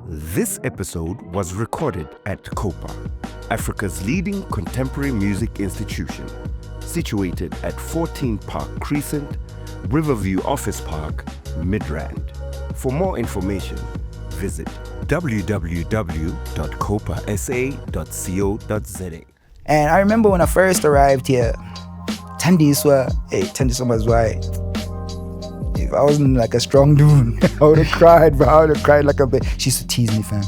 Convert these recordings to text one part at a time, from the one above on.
This episode was recorded at COPA, Africa's leading contemporary music institution, situated at 14 Park Crescent, Riverview Office Park, Midrand. For more information, visit www.copasa.co.za. And I remember when I first arrived here, Tandiswa was right. If I wasn't like a strong dude, I would have cried, bro. I would have cried like a bitch. She used to tease me, fam.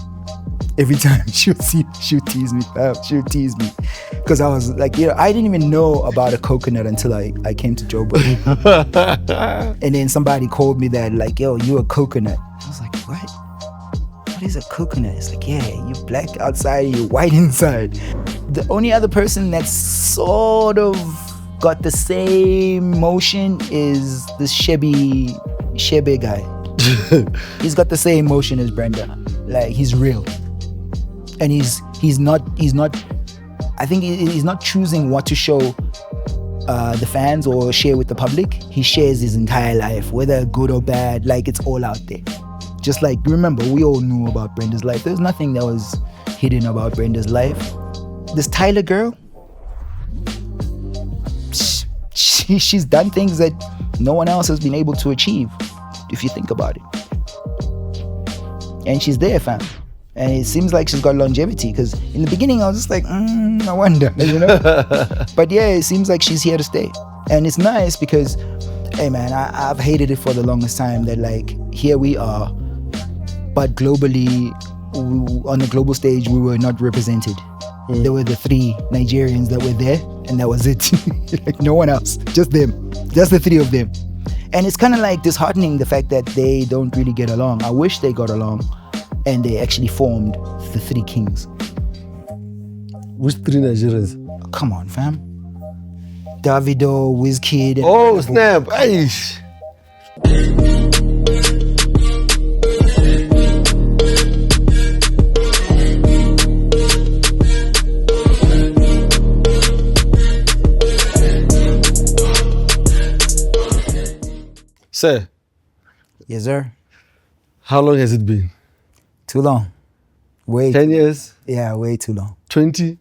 Every time she would tease me, fam. She would tease me. Because I was like, I didn't even know about a coconut until I came to Joburg. And then somebody called me that, like, yo, you a coconut. I was like, what? What is a coconut? It's like, yeah, you black outside, you white inside. The only other person that's sort of got the same motion is this Shebe guy. He's got the same motion as Brenda. Like, he's real. And he's not I think he's not choosing what to show the fans or share with the public. He shares his entire life, whether good or bad, like it's all out there. Just like, remember, we all knew about Brenda's life. There's nothing that was hidden about Brenda's life. This Tyler girl, she's done things that no one else has been able to achieve, if you think about it. And she's there, fam. And it seems like she's got longevity, because in the beginning I was just like, I wonder, But yeah, it seems like she's here to stay. And it's nice because, hey man, I've hated it for the longest time that, like, here we are, but globally, on the global stage, we were not represented. There were the 3 Nigerians that were there, and that was it. Like, no one else, just them, just the 3 of them. And it's kind of like disheartening, the fact that they don't really get along. I wish they got along and they actually formed the 3 kings. Which 3 Nigerians? Come on, fam. Davido, Wizkid. Oh, snap. Aish. Sir. Yes, sir. How long has it been? Too long. 10 years? Yeah, way too long. 20?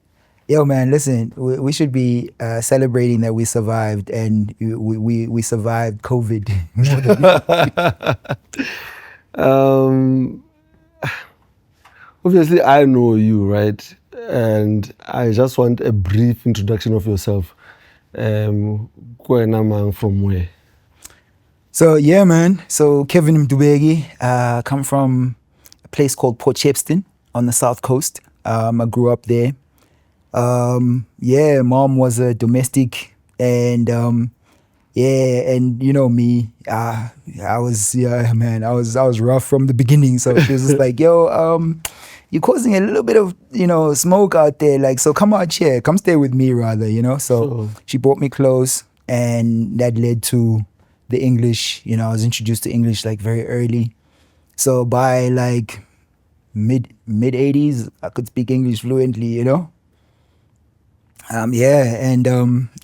Yo, man, listen, we should be celebrating that we survived, and we survived COVID. Obviously, I know you, right? And I just want a brief introduction of yourself. From where? So, yeah, man. So, Kevin Mdubeki, come from a place called Port Shepstone on the south coast. I grew up there. Mom was a domestic, and and you know me, I was rough from the beginning. So she was just like, yo, you're causing a little bit of, smoke out there. Like, so come out here, come stay with me rather, So Sure. She brought me close, and that led to the English. I was introduced to English like very early. So by like mid 80s, I could speak English fluently, and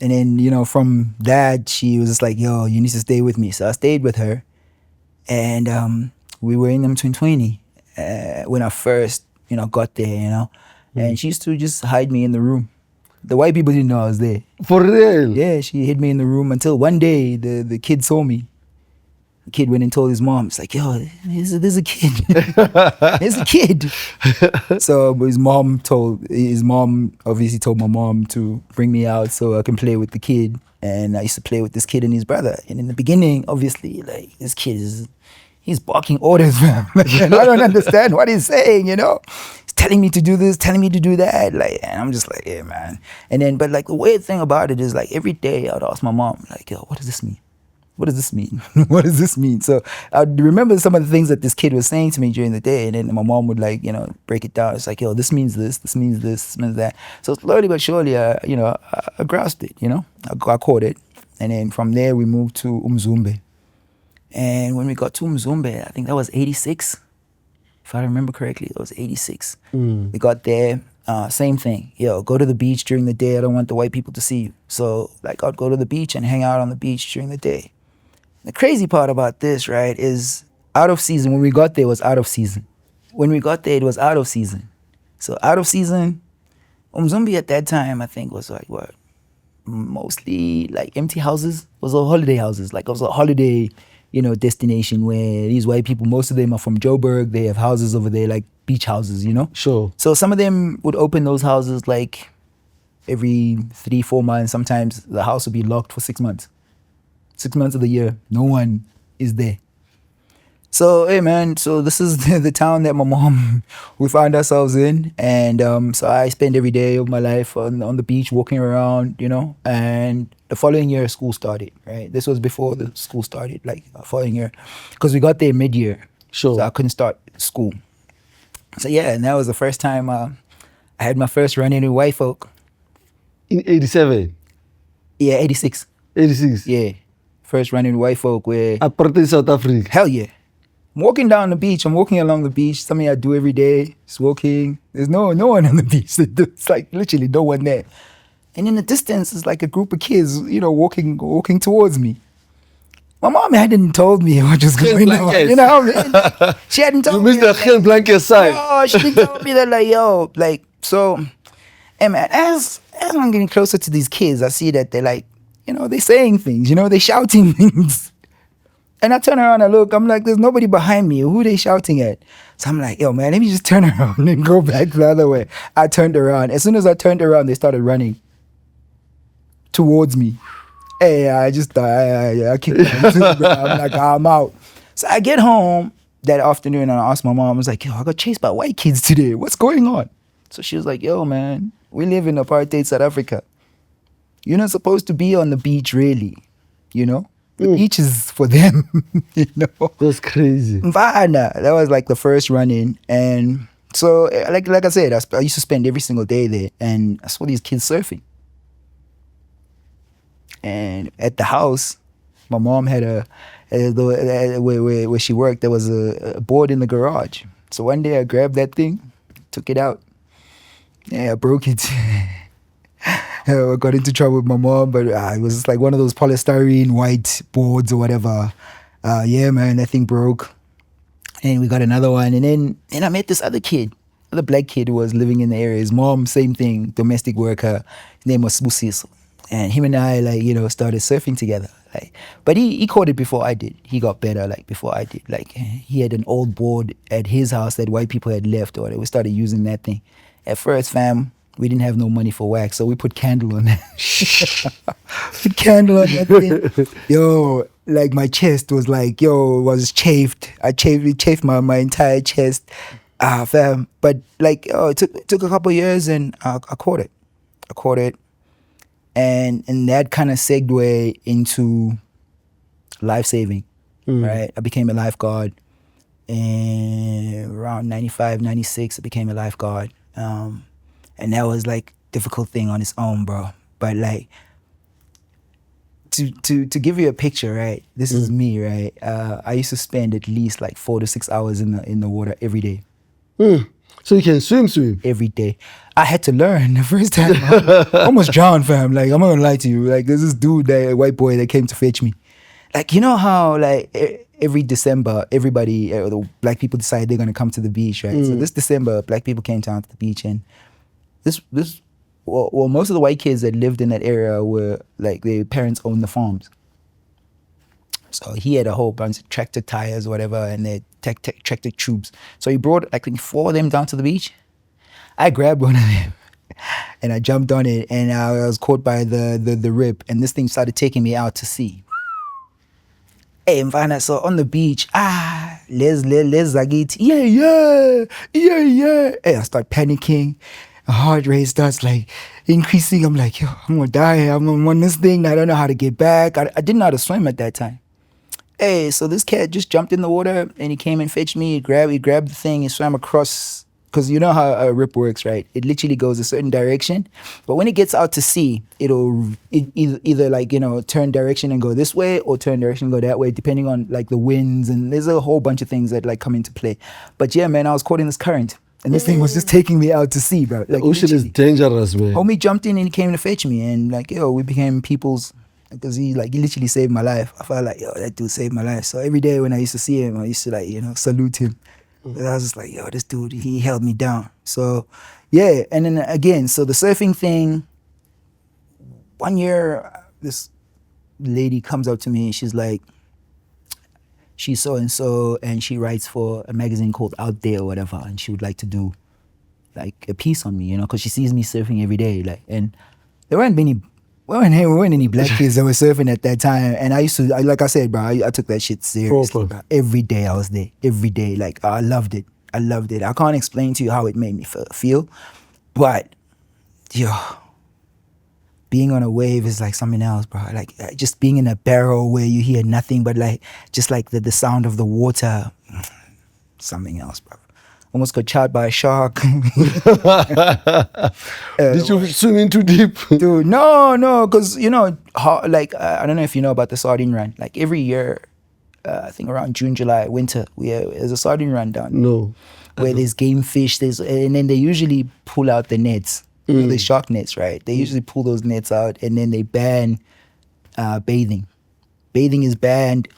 then from that, she was just like, yo, you need to stay with me. So I stayed with her, and we were in M20 when I first got there, and she used to just hide me in the room. The white people didn't know I was there. For real? Yeah, she hid me in the room until one day the kid saw me. The kid went and told his mom. It's like, yo, there's a kid. There's a kid. So his mom obviously told my mom to bring me out so I can play with the kid. And I used to play with this kid and his brother. And in the beginning, obviously, like, this kid he's barking orders, man. And I don't understand what he's saying, He's telling me to do this, telling me to do that. Like, and I'm just like, yeah, man. And then, but like, the weird thing about it is, like, every day I would ask my mom, like, yo, what does this mean? What does this mean? What does this mean? So I remember some of the things that this kid was saying to me during the day, and then my mom would break it down. It's like, yo, this means this means this, this means that. So slowly but surely, I grasped it, I caught it. And then from there, we moved to Umzumbe. And when we got to Umzumbe, I think that was 86. If I remember correctly, it was 86. We got there, same thing. Yo, go to the beach during the day. I don't want the white people to see you. So like, I'd go to the beach and hang out on the beach during the day. The crazy part about this, right, is out of season. When we got there, it was out of season. when we got there, it was out of season. So out of season, Umzumbi at that time, I think was like what? Mostly like empty houses. It was all holiday houses. Like it was a holiday, destination where these white people, most of them are from Joburg. They have houses over there, like beach houses, Sure. So some of them would open those houses like every 3-4 months. Sometimes the house would be locked for 6 months. 6 months of the year, no one is there. So, hey man, so this is the town that we found ourselves in. And so I spend every day of my life on the beach, walking around, and the following year school started, right? This was before the school started, like the following year. Because we got there mid-year. Sure. So I couldn't start school. So yeah, and that was the first time I had my first run-in with white folk. In 87? Yeah, 86. 86? Yeah. First run-in with white folk where... Apartheid South Africa? Hell yeah. I'm walking down the beach. I'm walking along the beach. Something I do every day. Just walking. There's no one on the beach. It's like literally no one there. And in the distance, it's like a group of kids, walking towards me. My mom hadn't told me what was going on. You know what I mean? She hadn't told me. You missed the Geen Blanket side. Oh, she didn't tell me that, like, yo, like, so, hey man, as I'm getting closer to these kids, I see that they're like, they're saying things, they're shouting things. And I turn around and look, I'm like, there's nobody behind me. Who are they shouting at? So I'm like, yo, man, let me just turn around and go back the other way. I turned around. As soon as I turned around, they started running towards me. Hey, I just thought, I kicked them too, bro. I'm like, I'm out. So I get home that afternoon and I asked my mom, I was like, yo, I got chased by white kids today. What's going on? So she was like, yo, man, we live in apartheid South Africa. You're not supposed to be on the beach, really, The beach is for them, That's crazy. Mvana, that was like the first run-in. And so, like I said, I used to spend every single day there. And I saw these kids surfing. And at the house, my mom had where she worked, there was a board in the garage. So one day I grabbed that thing, took it out. Yeah, I broke it. I got into trouble with my mom, but it was like one of those polystyrene white boards or whatever. Yeah, man, that thing broke. And we got another one. And then I met this other black kid who was living in the area. His mom, same thing, domestic worker. His name was Busiso. And him and I, started surfing together. But he caught it before I did. He got better, before I did. He had an old board at his house that white people had left, or we started using that thing. At first, fam, we didn't have no money for wax, so we put candle on that. Put candle on that thing. Yo, my chest was was chafed. It chafed my entire chest. Fam. But it took a couple of years and I caught it. And that kind of segued into life-saving, right? I became a lifeguard. And around 95, 96, I became a lifeguard. And that was difficult thing on its own, bro. But to give you a picture, right? This is me, right? I used to spend at least 4 to 6 hours in the water every day. So you can swim? Every day. I had to learn the first time. I almost drowned, fam. I'm not gonna lie to you. There's this dude, a white boy that came to fetch me. You know how every December, everybody, the black people decide they're gonna come to the beach, right? So this December, black people came down to the beach, and most of the white kids that lived in that area were their parents owned the farms. So he had a whole bunch of tractor tires or whatever, and they tractor tubes. So he brought, I think, 4 of them down to the beach. I grabbed one of them and I jumped on it, and I was caught by the rip, and this thing started taking me out to sea. Hey, Mvana, so on the beach, let's zagit. Yeah. Hey, I start panicking. My heart rate starts increasing. I'm like, yo, I'm gonna die. I'm on this thing. I don't know how to get back. I didn't know how to swim at that time. Hey, so this cat just jumped in the water and he came and fetched me. He grabbed the thing and swam across, because you know how a rip works, right? It literally goes a certain direction, but when it gets out to sea, it'll either turn direction and go this way, or turn direction and go that way, depending on the winds, and there's a whole bunch of things that come into play. But yeah, man, I was caught in this current. And this thing was just taking me out to sea, bro. The ocean is dangerous, man. Homie jumped in and he came to fetch me, and we became people's, because he literally saved my life. I felt yo, that dude saved my life. So every day when I used to see him, I used to salute him. I was just like, yo, this dude, he held me down. So, yeah. And then again, so the surfing thing, one year, this lady comes up to me. She's like, she's so-and-so, and she writes for a magazine called Out There or whatever. And she would like to do like a piece on me, you know, because she sees me surfing every day. Like, and there weren't any black kids that were surfing at that time. And I used to, like I said, bro, I took that shit seriously. Bro. Every day I was there. Every day. Like, I loved it. I loved it. I can't explain to you how it made me feel. But, yo, being on a wave is like something else, bro. Like, just being in a barrel where you hear nothing but like, just like the sound of the water. Something else, bro. Almost got shot by a shark. Did you swim in too deep? Dude, no, because, you know, I don't know if you know about the sardine run. Like every year, I think around June, July, winter, there's a sardine run down. No. Where there's game fish, and then they usually pull out the nets, you know, the shark nets, right? They usually pull those nets out, and then they ban bathing. Bathing is banned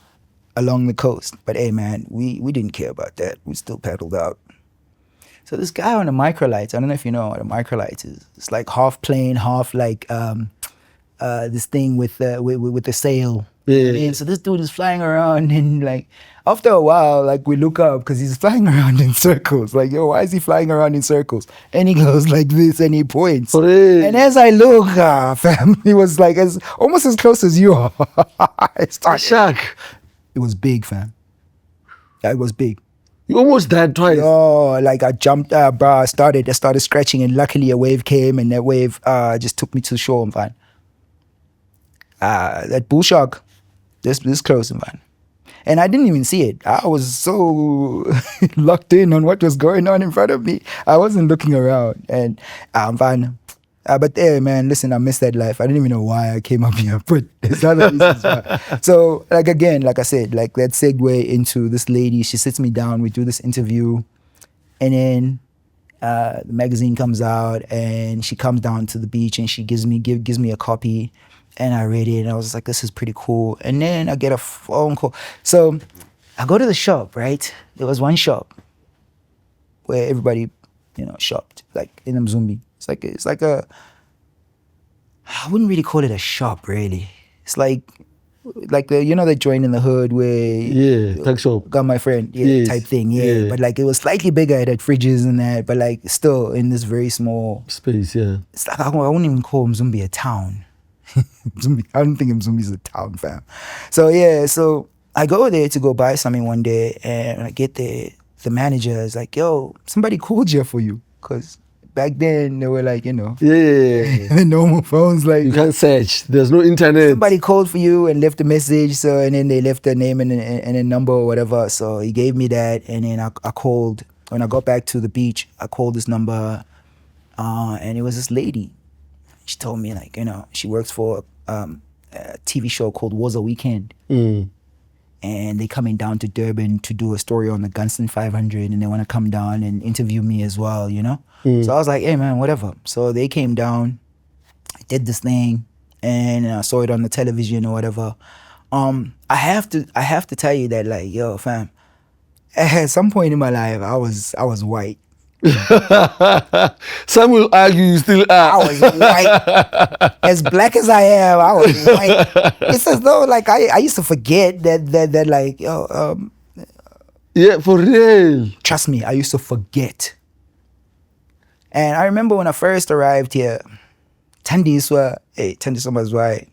along the coast. But hey, man, we didn't care about that. We still paddled out. So this guy on the microlights, I don't know if you know what a microlight is. It's like half plane, half like this thing with the sail. Yeah. And so this dude is flying around, and like after a while, like we look up because he's flying around in circles. Like, yo, why is he flying around in circles? And he goes like this, and he points. Hooray. And as I look, fam, he was like almost as close as you are. A shark. It was big, fam. Yeah, it was big. You almost died twice. Oh, like I jumped, bro. I started scratching, and luckily a wave came, and that wave just took me to the shore, man. That bull shark, this close, man. And I didn't even see it. I was so locked in on what was going on in front of me. I wasn't looking around, and I'm fine. But hey, man, listen, I missed that life. I didn't even know why I came up here, but there's other reasons why. So, like, again, like I said, like that segue into this lady, she sits me down, we do this interview, and then the magazine comes out, and she comes down to the beach, and she gives me a copy, and I read it, and I was like, this is pretty cool. And then I get a phone call. So I go to the shop, right? There was one shop where everybody, you know, shopped, like in Mzumbi. It's like a, I wouldn't really call it a shop, really. It's like the, you know, the joint in the hood where tuck shop. Got my friend, Yes. type thing, yeah. But like it was slightly bigger. It had fridges and that, but like still in this very small space. Yeah, it's like I wouldn't even call Mzumbi a town. Mzumbi, I don't think Mzumbi's a town, fam. So yeah, so I go there to go buy something one day, and I get there. The manager is like, "Yo, somebody called here for you," because back then they were like, you know, the normal phones, like you can't search. There's no internet. Somebody called for you and left a message. So and then they left a name and a number or whatever. So he gave me that, and then I called. When I got back to the beach, I called this number, and it was this lady. She told me, like, you know, she works for a TV show called Was a Weekend. And they coming down to Durban to do a story on the Gunston 500, and they want to come down and interview me as well, you know? So I was like, hey, man, whatever. So they came down, I did this thing, and I saw it on the television or whatever. I have to tell you that, like, yo, fam, at some point in my life, I was white. Some will argue you still are. I was white. As black as I am, I was white. It's as though like I used to forget that like, yo, yeah, for real. Trust me, I used to forget. And I remember when I first arrived here, Tandi was white.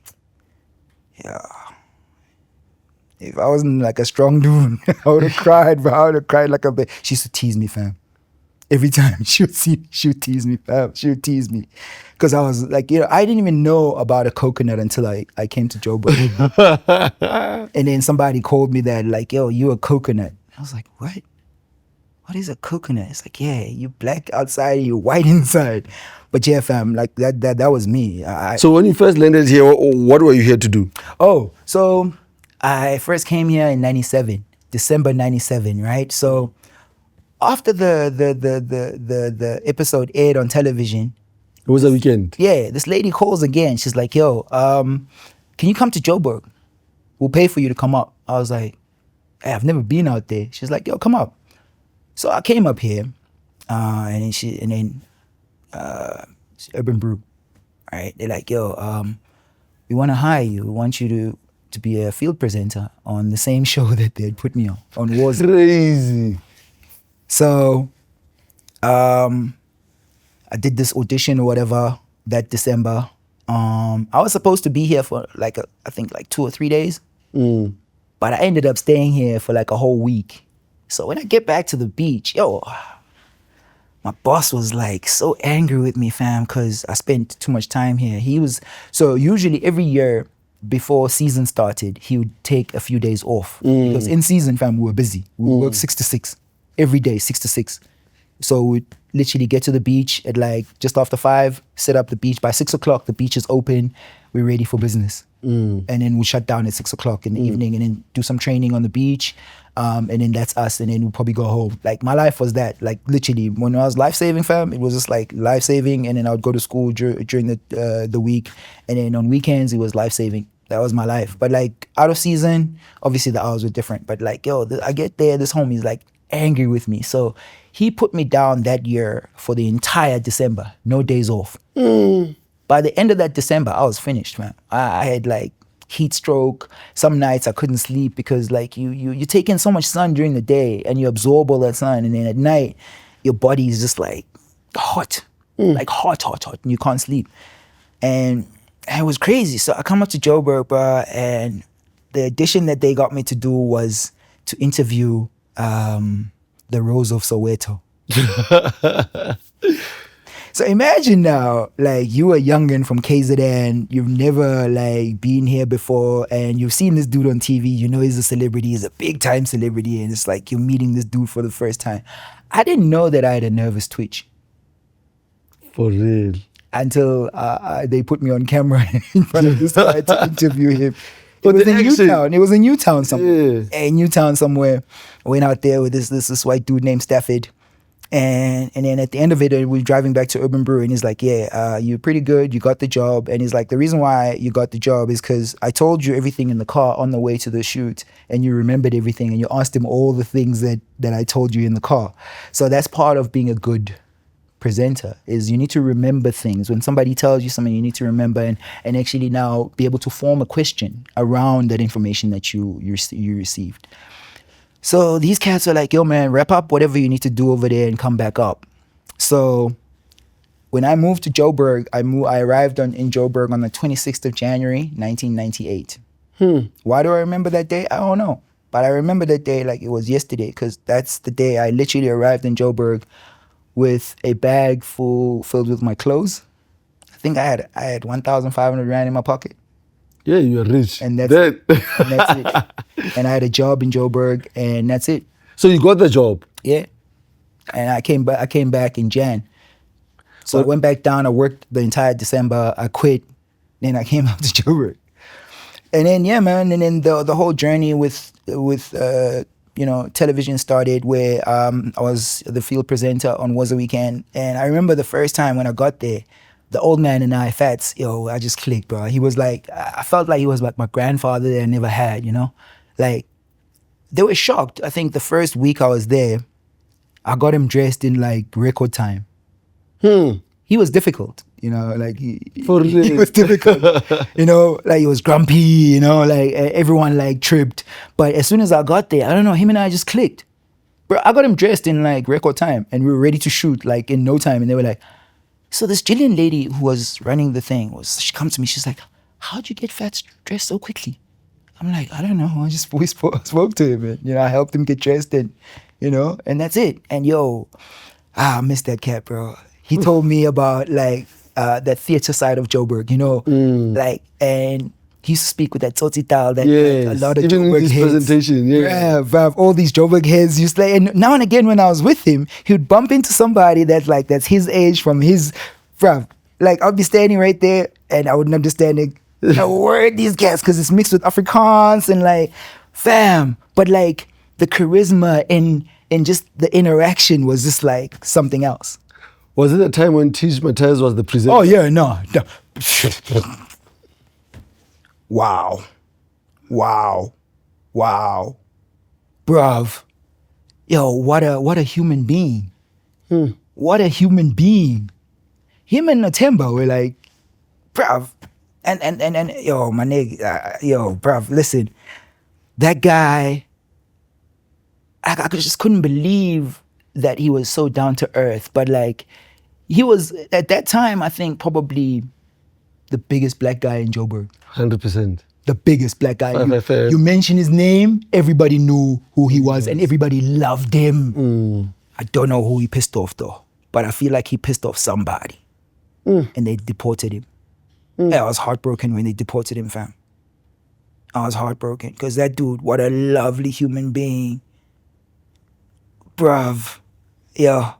Yeah. If I wasn't like a strong dude, I would have cried, bro. I would have cried like a baby. She used to tease me, fam. Every time she would tease me, fam. She would tease me. Because I was like, you know, I didn't even know about a coconut until I came to Joburg. And then somebody called me that, like, yo, you a coconut. I was like, what? What is a coconut? It's like, yeah, you black outside, you white inside. But yeah, fam, like that was me. So when you first landed here, what were you here to do? Oh, so I first came here in December 97, right? So after the episode aired on television, It was a weekend. yeah, this lady calls again. She's like, yo, can you come to Joburg? We'll pay for you to come up. I was like, hey, I've never been out there. She's like, yo, come up. So I came up here, and then Urban Brew, right? They're like, yo, we want to hire you. We want you to be a field presenter on the same show that they had put me on Wars. Crazy. So I did this audition or whatever that December. I was supposed to be here for I think 2 or 3 days, but I ended up staying here for like a whole week. So when I get back to the beach, my boss was like so angry with me, fam, because I spent too much time here. So usually every year before season started, he would take a few days off. Because in season, fam, we were busy. We would work 6 to 6, every day, 6 to 6. So we'd literally get to the beach at just after 5, set up the beach. By 6 o'clock, the beach is open. We're ready for business. And then we shut down at 6 o'clock in the evening and then do some training on the beach. And then that's us. And then we'll probably go home. Like my life was that. Like literally when I was life-saving, fam, it was just like life-saving. And then I would go to school during the week. And then on weekends, it was life-saving. That was my life. But like out of season, obviously the hours were different. But like, I get there, this homie's like angry with me. So he put me down that year for the entire December. No days off. By the end of that December, I was finished, man. I had like heat stroke. Some nights I couldn't sleep because like you take in so much sun during the day and you absorb all that sun. And then at night, your body is just like hot, like hot, and you can't sleep. And it was crazy. So I come up to Joburg, bro, and the audition that they got me to do was to interview the Rose of Soweto. So imagine now, like you a youngin from KZN, you've never like been here before, and you've seen this dude on TV. You know he's a celebrity, he's a big time celebrity, and it's like you're meeting this dude for the first time. I didn't know that I had a nervous twitch. For real. Until they put me on camera in front of this guy to interview him. It was in Newtown. It was in Newtown somewhere. Yeah. In Newtown somewhere. I went out there with this white dude named Stafford. And then at the end of it, we were driving back to Urban Brew, and he's like, you're pretty good. You got the job. And he's like, the reason why you got the job is because I told you everything in the car on the way to the shoot, and you remembered everything, and you asked him all the things that I told you in the car. So that's part of being a good presenter, is you need to remember things. When somebody tells you something, you need to remember and actually now be able to form a question around that information that you received. So these cats are like, yo, man, wrap up whatever you need to do over there and come back up. So when I moved to Joburg, I arrived in Joburg on the 26th of January, 1998. Why do I remember that day? I don't know. But I remember that day like it was yesterday, because that's the day I literally arrived in Joburg with a bag filled with my clothes. I think I had 1,500 Rand in my pocket. Yeah, you're rich. And that's it. And I had a job in Joburg, and that's it. So you got the job? Yeah. And I came back in Jan. So I went back down, I worked the entire December, I quit, then I came up to Joburg. And then, yeah, man, and then the whole journey with television started, where I was the field presenter on Was a Weekend. And I remember the first time when I got there, the old man and I, Fats, I just clicked, bro. He was like, I felt like he was like my grandfather that I never had, Like, they were shocked. I think the first week I was there, I got him dressed in like record time. He was difficult, like he was difficult, like he was grumpy, like everyone like tripped. But as soon as I got there, I don't know, him and I just clicked. Bro, I got him dressed in like record time, and we were ready to shoot like in no time. And they were like, so this Jillian lady who was running the thing, she comes to me, she's like, how'd you get Fats dressed so quickly? I'm like, I don't know, we spoke to him, and, I helped him get dressed, and, and that's it. And I miss that cat, bro. He told me about like that theater side of Joburg, like, and he used to speak with that Tsotsital, that like, a lot of even Joburg in his heads. presentation, Yeah, all these Joburg heads used to, like, and now and again when I was with him, he would bump into somebody that's his age from his, like I'll be standing right there and I wouldn't understand a word these guys, because it's mixed with Afrikaans and like, fam, but like the charisma and just the interaction was just like something else. Was it a time when Tish Matthias was the presenter? Oh yeah, no. Wow. Bruv. yo, what a human being. What a human being. Him and Natemba were like, bruv, and yo, my nigga, yo, bruv, listen, that guy, I just couldn't believe that he was so down to earth. But like, he was, at that time, I think probably the biggest black guy in Joburg. 100%. The biggest black guy. Fair. You mention his name, everybody knew who he was and everybody loved him. I don't know who he pissed off though, but I feel like he pissed off somebody. And they deported him. Yeah, I was heartbroken when they deported him, fam. I was heartbroken because that dude, what a lovely human being. Bruv. Yeah.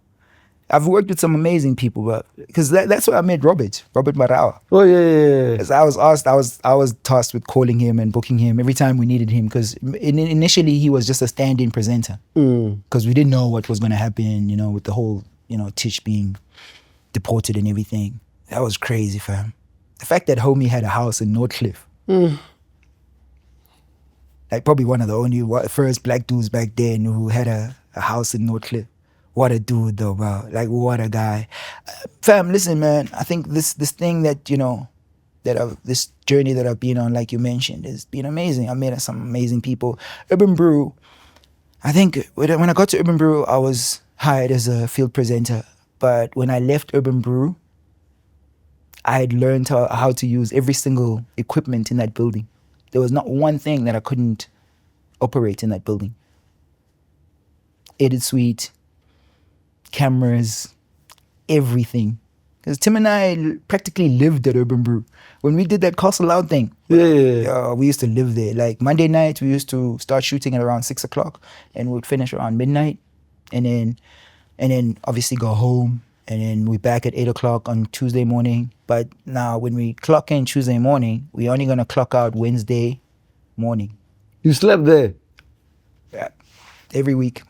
I've worked with some amazing people, but because that's where I met Robert Marawa. Oh yeah. Because I was tasked with calling him and booking him every time we needed him. Because initially he was just a stand-in presenter. Because we didn't know what was going to happen, you know, with the whole, you know, Tish being deported and everything. That was crazy, fam. The fact that homie had a house in Northcliffe. Like probably one of the only first black dudes back then who had a house in Northcliffe. What a dude though, bro. Like what a guy. Fam, listen, man, I think this thing that, you know, this journey that I've been on, like you mentioned, has been amazing. I met some amazing people. Urban Brew, I think when I got to Urban Brew, I was hired as a field presenter. But when I left Urban Brew, I had learned how to use every single equipment in that building. There was not one thing that I couldn't operate in that building. Edit suite, cameras, everything. Because Tim and I practically lived at Urban Brew. When we did that Castle Loud thing, we used to live there. Like Monday night, we used to start shooting at around 6 o'clock and we'd finish around midnight. And then obviously go home. And then we're back at 8 o'clock on Tuesday morning. But now when we clock in Tuesday morning, we're only going to clock out Wednesday morning. You slept there? Yeah, every week.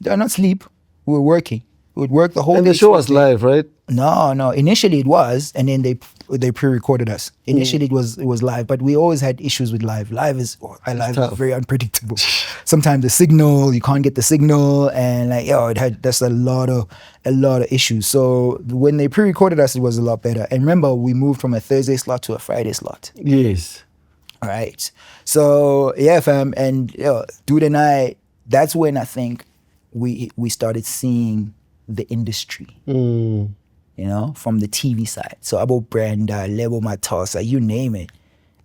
Did not sleep. We were working. We would work the whole day. And the show was live, right? No. Initially it was, and then they pre-recorded us. Initially it was live, but we always had issues with live. Live is very unpredictable. Sometimes the signal, you can't get the signal, and like that's a lot of issues. So when they pre-recorded us, it was a lot better. And remember, we moved from a Thursday slot to a Friday slot. Yes. All right. So yeah, fam, and dude and I, that's when I think we started seeing the industry, you know, from the TV side. So about Brenda, Lebo Matosa, you name it.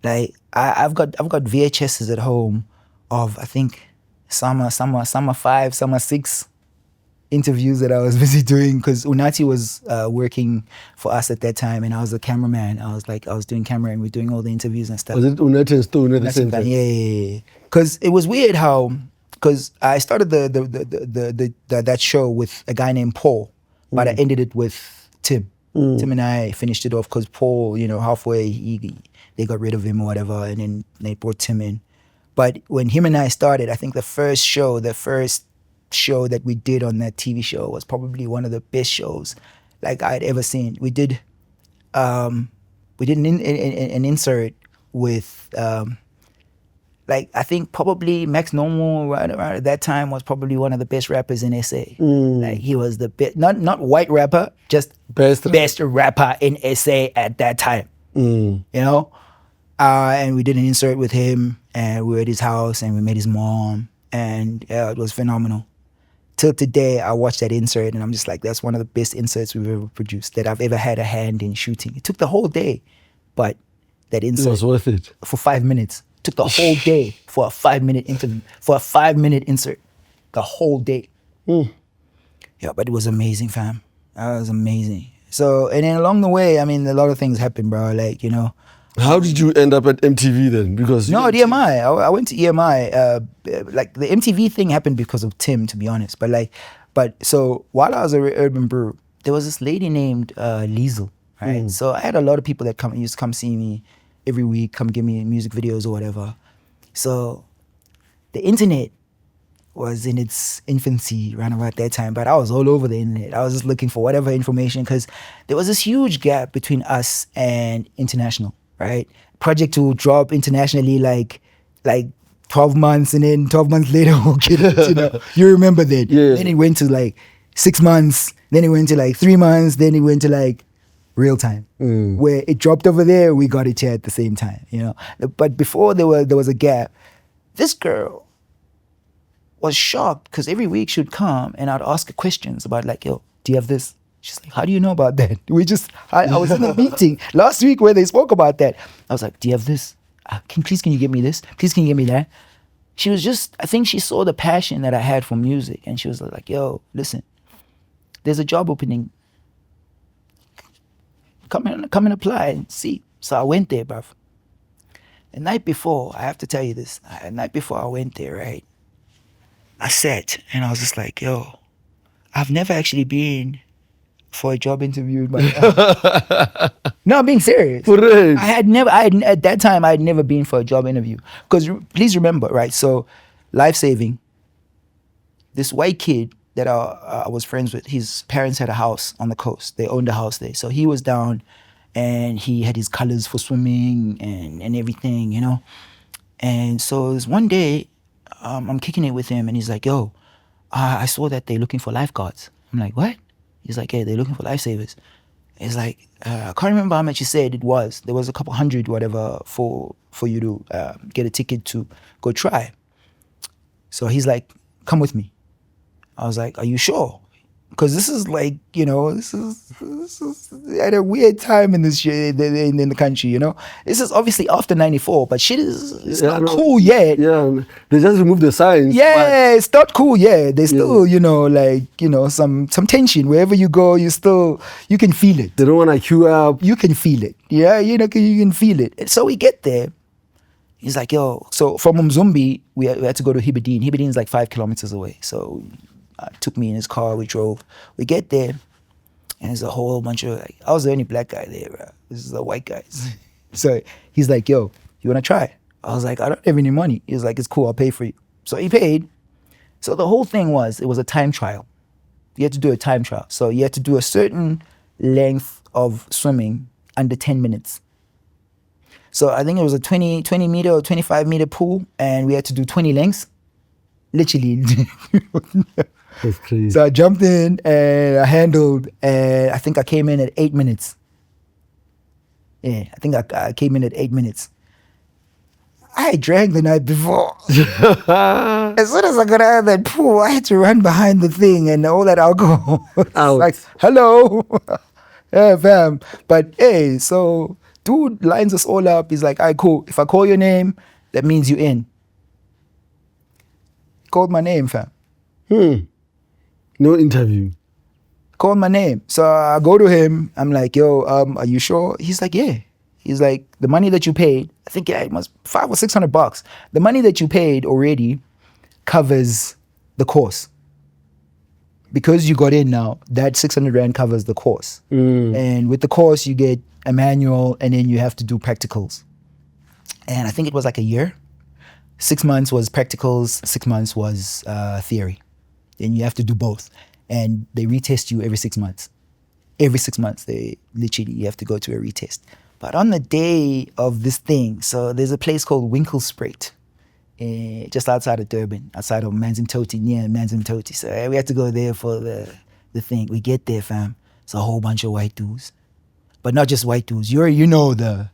Like I've got VHSs at home of I think summer 5, summer 6 interviews that I was busy doing because Unati was working for us at that time and I was a cameraman. I was doing camera and we're doing all the interviews and stuff. Was it Unati and Stone at the same time? Yeah. Because it was weird how. Because I started that show with a guy named Paul, but I ended it with Tim. Tim and I finished it off because Paul, you know, halfway they got rid of him or whatever, and then they brought Tim in. But when him and I started, I think the first show that we did on that TV show was probably one of the best shows like I'd ever seen. We did an insert with. Like, I think probably Max Normal right around at that time was probably one of the best rappers in SA. Like, he was the best, not white rapper, just best rapper in SA at that time. You know? And we did an insert with him, and we were at his house, and we met his mom, and it was phenomenal. Till today, I watch that insert, and I'm just like, that's one of the best inserts we've ever produced, that I've ever had a hand in shooting. It took the whole day, but that insert... It was worth it. For 5 minutes. Took the whole day for a 5-minute interview, for a 5-minute insert. The whole day. Yeah, but it was amazing, fam. That was amazing. So, and then along the way, I mean, a lot of things happened, bro. Like, you know. How did you end up at MTV then? Because no, at EMI. I went to EMI. Like, the MTV thing happened because of Tim, to be honest. But so, while I was at Urban Brew, there was this lady named Liesel, right? So, I had a lot of people that used to come see me every week, come give me music videos or whatever. So the internet was in its infancy around about that time, but I was all over the internet. I was just looking for whatever information because there was this huge gap between us and international, right? Project will drop internationally like 12 months, and then 12 months later, okay, you know, you remember that. Yeah. Then it went to like 6 months, then it went to like 3 months, then it went to like real time. Where it dropped over there, we got it here at the same time, you know. But before there was a gap, this girl was shocked because every week she would come and I'd ask her questions about like, yo, do you have this? She's like, how do you know about that? I was in a meeting last week where they spoke about that. I was like, do you have this? Can you give me this? Please, can you give me that? She was just, I think she saw the passion that I had for music, and she was like, yo, listen, there's a job opening. Come and apply and see. So I went there, bruv. The night before, I have to tell you this, the night before I went there, right, I sat and I was just like, yo, I've never actually been for a job interview in my life. No, I'm being serious. Correct. At that time, I had never been for a job interview. Because please remember, right, so life saving, this white kid that I was friends with, his parents had a house on the coast. They owned a house there. So he was down and he had his colors for swimming and everything, you know. And so this one day, I'm kicking it with him and he's like, yo, I saw that they're looking for lifeguards. I'm like, what? He's like, yeah, they're looking for lifesavers. It's like, I can't remember how much he said it was. There was a couple hundred, whatever, for you to get a ticket to go try. So he's like, come with me. I was like, are you sure? Because this is like, you know, this is at a weird time in this in the country, you know. This is obviously after '94, but shit is not cool yet. Yeah, they just removed the signs. Yeah, it's not cool yet. There's still, you know, like, you know, some tension. Wherever you go, you can feel it. They don't want to queue up. You can feel it. Yeah, you know, you can feel it. And so we get there. He's like, yo, so from Mzumbi, we had to go to Hibadine. Hibadine is like 5 kilometers away. So took me in his car, we drove. We get there, and there's a whole bunch of, like, I was the only black guy there, bro. This is the white guys. So he's like, yo, you wanna try? I was like, I don't have any money. He was like, it's cool, I'll pay for you. So he paid. So the whole thing it was a time trial. You had to do a time trial. So you had to do a certain length of swimming under 10 minutes. So I think it was a 20 meter or 25 meter pool, and we had to do 20 lengths. Literally. That's crazy. So I jumped in and I handled, and I think I came in at 8 minutes. Yeah, I think I came in at 8 minutes. I drank the night before. As soon as I got out of that pool, I had to run behind the thing and all that alcohol. Like, hello. Yeah, fam. But hey, so dude lines us all up. He's like, all right, cool. If I call your name, that means you in. Called my name, fam. No interview. Called my name. So I go to him. I'm like, yo, are you sure? He's like, yeah. He's like, the money that you paid, I think it was $500 or $600. The money that you paid already covers the course. Because you got in now, that 600 Rand covers the course. And with the course, you get a manual and then you have to do practicals. And I think it was like a year. 6 months was practicals, 6 months was theory. And you have to do both. And they retest you every 6 months. Every 6 months, you have to go to a retest. But on the day of this thing, so there's a place called Winkelspruit, just outside of Durban, outside of Manzimtoti, near Manzimtoti. So we had to go there for the thing. We get there, fam. It's a whole bunch of white dudes. But not just white dudes. You know the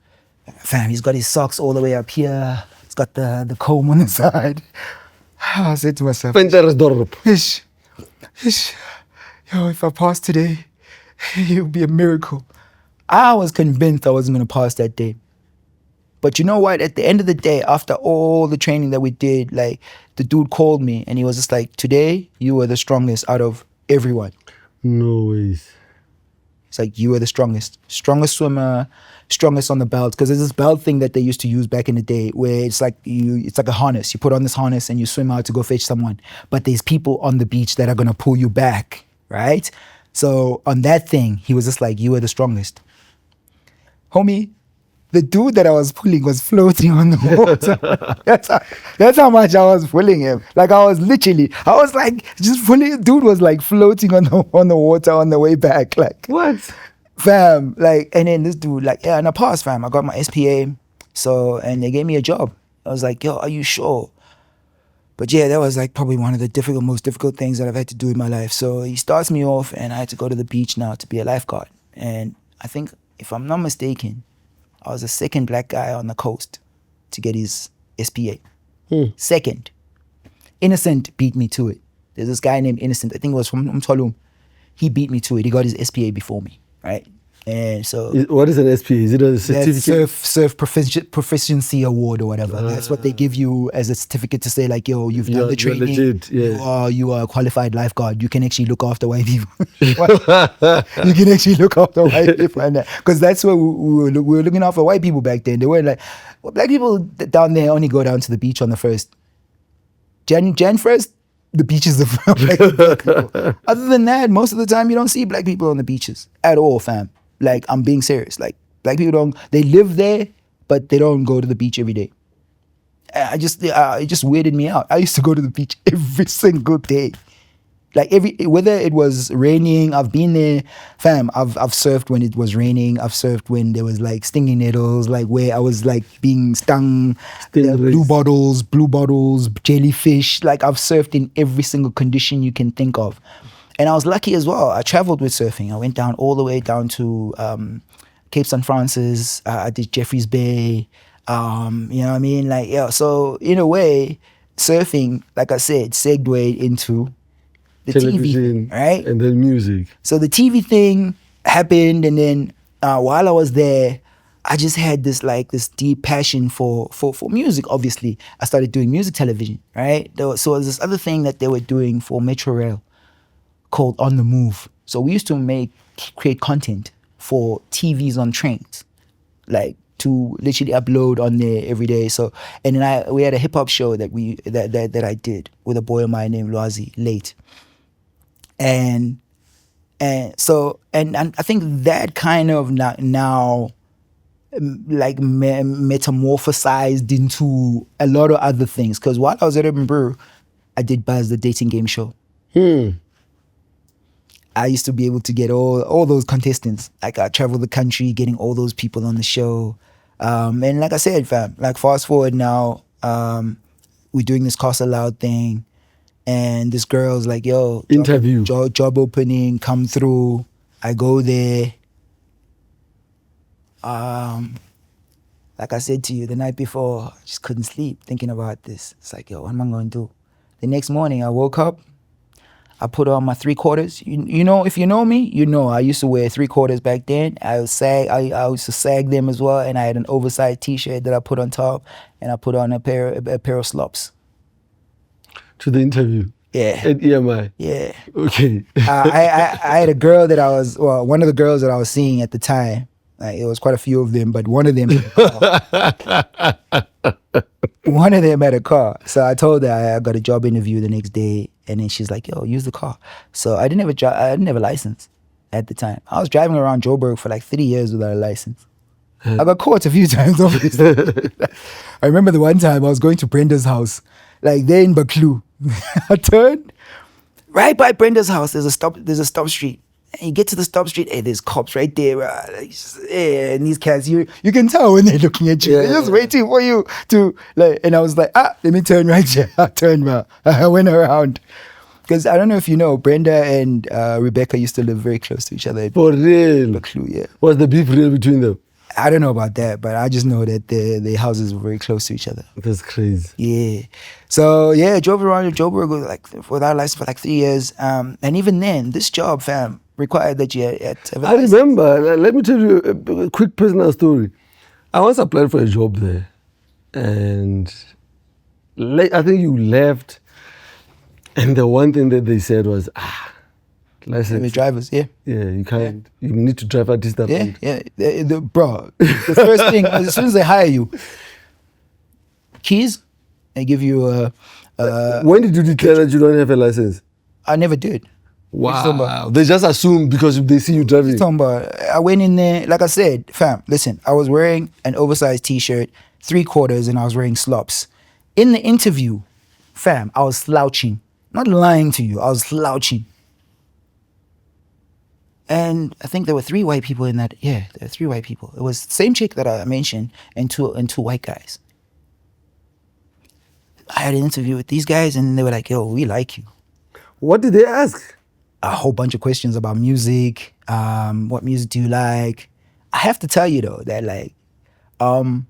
fam, he's got his socks all the way up here. He's got the comb on the side. I said to myself, Ish, yo, if I pass today, it'll be a miracle. I was convinced I wasn't going to pass that day. But you know what? At the end of the day, after all the training that we did, like, the dude called me and he was just like, today, you were the strongest out of everyone. No ways. It's like, you were the strongest. Strongest swimmer, strongest on the belt. Because there's this belt thing that they used to use back in the day where it's like a harness. You put on this harness and you swim out to go fetch someone. But there's people on the beach that are going to pull you back, right? So on that thing, he was just like, you were the strongest. Homie, the dude that I was pulling was floating on the water. That's how much I was pulling him. Like, I was like, just pulling. Dude was like floating on the water on the way back. Like, what? Fam, like, and then this dude, like, and I passed, fam. I got my SPA. So, and they gave me a job. I was like, yo, are you sure? But yeah, that was like probably one of the most difficult things that I've had to do in my life. So he starts me off, and I had to go to the beach now to be a lifeguard. And I think, if I'm not mistaken, I was the second black guy on the coast to get his SPA. Second. Innocent beat me to it. There's this guy named Innocent, I think it was from Umtolum. He beat me to it. He got his SPA before me, right? And so, what is an SPA? Is it a certificate? Surf proficiency award or whatever. That's what they give you as a certificate to say, like, yo, you've done the training. Legit, yeah. You are a qualified lifeguard. You can actually look after white people. You can actually look after white people, because that's what we were looking after white people back then. They weren't like, well, black people down there only go down to the beach on the 1st. Jan 1st. The beaches are for black people. Other than that, most of the time you don't see black people on the beaches at all, fam. Like, I'm being serious. Like, black people they live there, but they don't go to the beach every day. It just weirded me out. I used to go to the beach every single day. Like, whether it was raining, I've been there, fam. I've surfed when it was raining. I've surfed when there was like stinging needles, like where I was like being stung, blue bottles, jellyfish. Like, I've surfed in every single condition you can think of. And I was lucky as well. I traveled with surfing. I went down all the way down to Cape St. Francis. I did Jeffreys Bay. You know what I mean? Like, yeah. So in a way, surfing, like I said, segued into the television, TV, right? And then music. So the TV thing happened, and then while I was there, I just had this deep passion for music. Obviously, I started doing music television, right? So there's this other thing that they were doing for Metro Rail called On the Move. So we used to create content for TVs on trains, like to literally upload on there every day. So, and then we had a hip hop show that I did with a boy of mine named Lwazi, late. And so I think that kind of now like metamorphosized into a lot of other things. Because while I was at Urban Brew, I did Buzz, the dating game show. I used to be able to get all those contestants. Like, I traveled the country getting all those people on the show. And like I said, fam, like, fast forward now, we're doing this Cost Aloud thing. And this girl's like, yo, interview, job opening, come through. I go there. Like I said to you the night before, I just couldn't sleep thinking about this. It's like, yo, what am I going to do? The next morning, I woke up. I put on my 3/4. You know, if you know me, you know I used to wear 3/4 back then. I used to sag them as well, and I had an oversized T-shirt that I put on top, and I put on a pair of slops. To the interview? Yeah. At EMI? Yeah. Okay. I had a girl one of the girls that I was seeing at the time. Like, it was quite a few of them, but one of them had a car. So I told her I got a job interview the next day, and then she's like, yo, use the car. So I didn't have a license at the time. I was driving around Joburg for like 3 years without a license. I got caught a few times, obviously. I remember the one time I was going to Brenda's house, like there in Baklu. I turned right by Brenda's house. There's a stop street. And you get to the stop street, hey, there's cops right there. And these cats, you can tell when they're looking at you. Yeah. They're just waiting for you to, like, and I was like, let me turn right here. I turned around. I went around. Because I don't know if you know, Brenda and Rebecca used to live very close to each other. For real? Baklu, yeah. What's the beef real between them? I don't know about that, but I just know that their houses were very close to each other. That's crazy. Yeah. So, yeah, drove around Joburg like without a license for like 3 years. And even then, this job, fam, required that you had to have a license. I remember, let me tell you a quick personal story. I once applied for a job there, and I think you left, and the one thing that they said was, license. Drivers, yeah. Yeah, you can't. Yeah. You need to drive at this point. Yeah. Bro, the first thing, as soon as they hire you, keys, they give you a... When did you declare that you don't have a license? I never did. Wow. They just assume because they see you driving. I went in there, like I said, fam, listen, I was wearing an oversized T-shirt, 3/4, and I was wearing slops. In the interview, fam, I was slouching. Not lying to you, I was slouching. And I think there were 3 white people in that. Yeah, there were 3 white people. It was the same chick that I mentioned and two white guys. I had an interview with these guys, and they were like, yo, we like you. What did they ask? A whole bunch of questions about music. What music do you like? I have to tell you though that like, in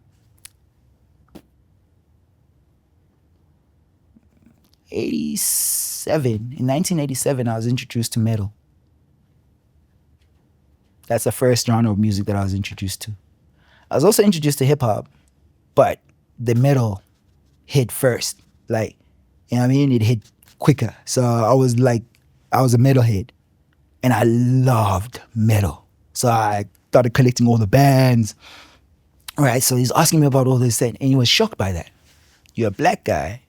1987, I was introduced to metal. That's the first genre of music that I was introduced to. I was also introduced to hip hop, but the metal hit first. Like, you know what I mean? It hit quicker. So I was a metalhead, and I loved metal. So I started collecting all the bands. All right, so he's asking me about all this, and he was shocked by that. You're a black guy.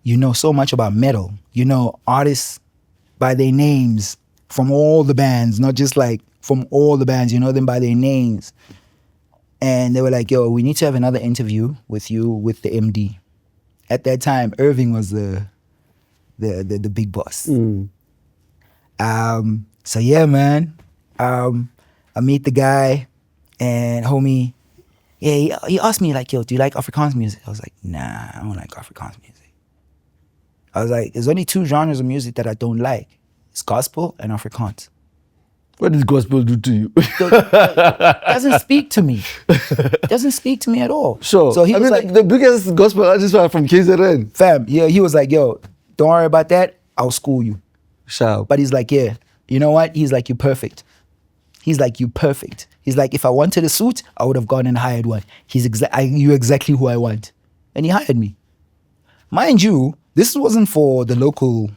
You know so much about metal. You know artists by their names from all the bands, not just like from all the bands. You know them by their names. And they were like, yo, we need to have another interview with you with the MD. At that time, Irving was the big boss. So yeah, man. I meet the guy, and homie, yeah, he asked me like, yo, do you like Afrikaans music? I was like, nah, I don't like Afrikaans music. I was like, there's only two genres of music that I don't like. It's gospel and Afrikaans. What does gospel do to you? Doesn't speak to me. Doesn't speak to me at all. Sure. So he was like like, the biggest gospel artists are from KZN. fam, yeah, he was like, yo, don't worry about that. I'll school you. Sharp. But he's like, yeah, you know what? He's like, you're perfect. He's like, you perfect. He's like, if I wanted a suit, I would have gone and hired one. You're exactly who I want. And he hired me. Mind you, this wasn't for the local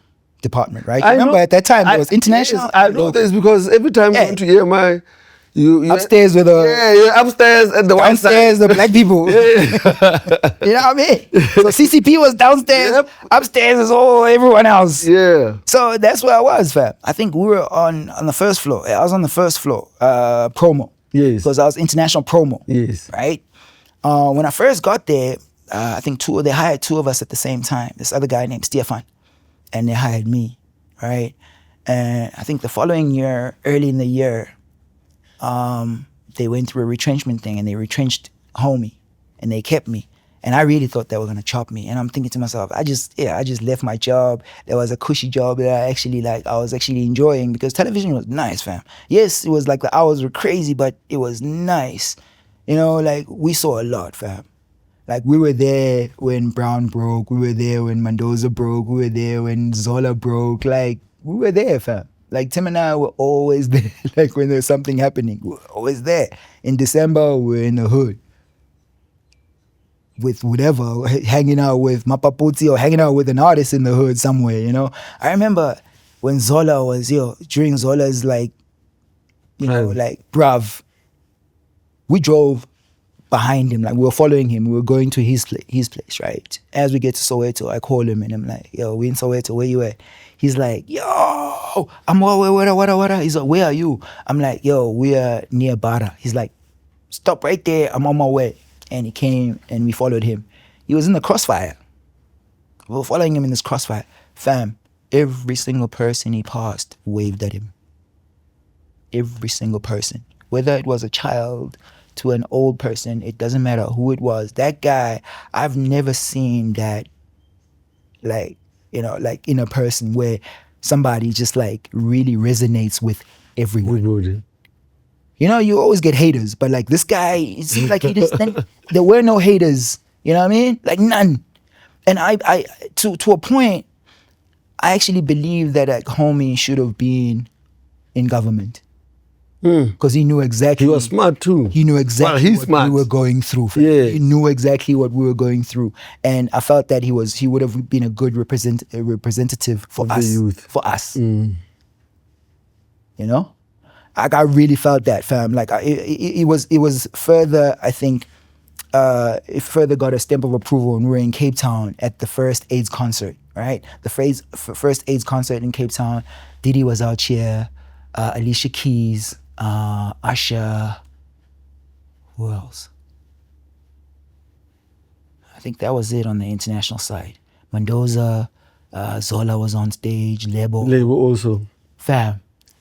department, right? Remember at that time, it was international. Yes, I know this because every time you went to EMI, you upstairs with upstairs at the one side. downstairs the black people. You know what I mean? So CCP was downstairs. Yep. Upstairs is all everyone else. Yeah. So that's where I was, fam. I think we were on the first floor. I was on the first floor, promo. Yes. Because I was international promo. Yes. Right? When I first got there, I think they hired two of us at the same time. This other guy named Stefan. And they hired me, right? And I think the following year, early in the year, they went through a retrenchment thing, and they retrenched homie, and they kept me. And I really thought they were gonna chop me. And I'm thinking to myself, I just left my job. There was a cushy job that I was actually enjoying, because television was nice, fam. Yes, it was like the hours were crazy, but it was nice. You know, like we saw a lot, fam. Like we were there when Brown broke, we were there when Mendoza broke, we were there when Zola broke. Like we were there, fam. Like Tim and I were always there. Like when there's something happening, we were always there. In December, we're in the hood with whatever, hanging out with Mapaputi or hanging out with an artist in the hood somewhere, you know. I remember when Zola was, during Zola's like, like, bruv, we drove behind him, like we were following him, we were going to his place, right? As we get to Soweto, I call him and I'm like, yo, we in Soweto, where you at? He's like, yo, I'm what? He's like, where are you? I'm like, yo, we are near Bara. He's like, stop right there, I'm on my way. And he came and we followed him. He was in the crossfire. We were following him in this crossfire. Fam, every single person he passed waved at him. Every single person. Whether it was a child to an old person, it doesn't matter who it was. That guy, I've never seen that, like, like in a person where somebody just like really resonates with everyone. You know, you always get haters, but like this guy, it seems like there were no haters. You know what I mean? Like none. And I to a point, I actually believe that like homie should have been in government. Because he knew exactly. He was smart too. He knew exactly what we were going through. Yeah. He knew exactly what we were going through, and I felt that he would have been a good representative for us. The youth. For us. You know, like I really felt that, fam. Like it was further. I think it further got a stamp of approval when we were in Cape Town at the first AIDS concert. Right, the first AIDS concert in Cape Town. Diddy was out here. Alicia Keys. Usher, who else? I think that was it on the international side. Mendoza, Zola was on stage, Lebo also. Fab.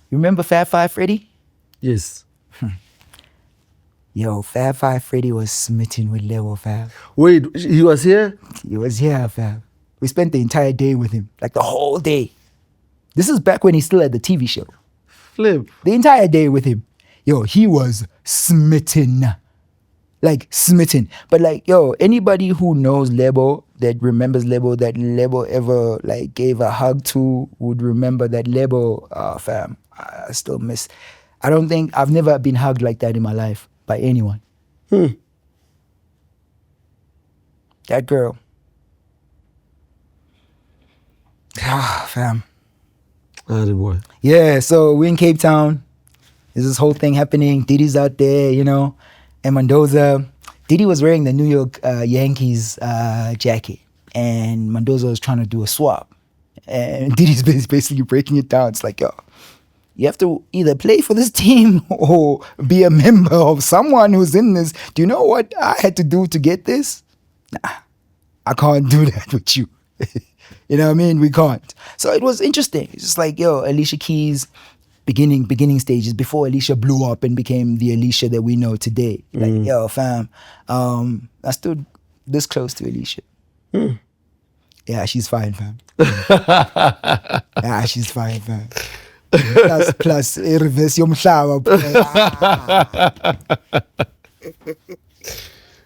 You remember Fab Five Freddy? Yes. Yo, Fab Five Freddy was smitten with Lebo, fam. Wait, he was here? He was here, fam. We spent the entire day with him, like the whole day. This is back when he still had the TV show. Flip. The entire day with him. Yo, he was smitten. Like smitten. But like, yo, anybody who knows Lebo, that remembers Lebo, that Lebo ever like gave a hug to, would remember that Lebo, fam, I still miss. I've never been hugged like that in my life by anyone. That girl. Fam. Ah, the boy. Yeah, so we're in Cape Town. There's this whole thing happening. Diddy's out there, you know, and Mendoza. Diddy was wearing the New York Yankees jacket, and Mendoza was trying to do a swap. And Diddy's basically breaking it down. It's like, yo, you have to either play for this team or be a member of someone who's in this. Do you know what I had to do to get this? Nah, I can't do that with you. You know what I mean? We can't. So it was interesting. It's just like, yo, Alicia Keys, beginning stages before Alicia blew up and became the Alicia that we know today. Like, yo, fam, I stood this close to Alicia. Yeah, she's fine, fam. Yeah, she's fine, fam. Plus, reverse yomhlaba.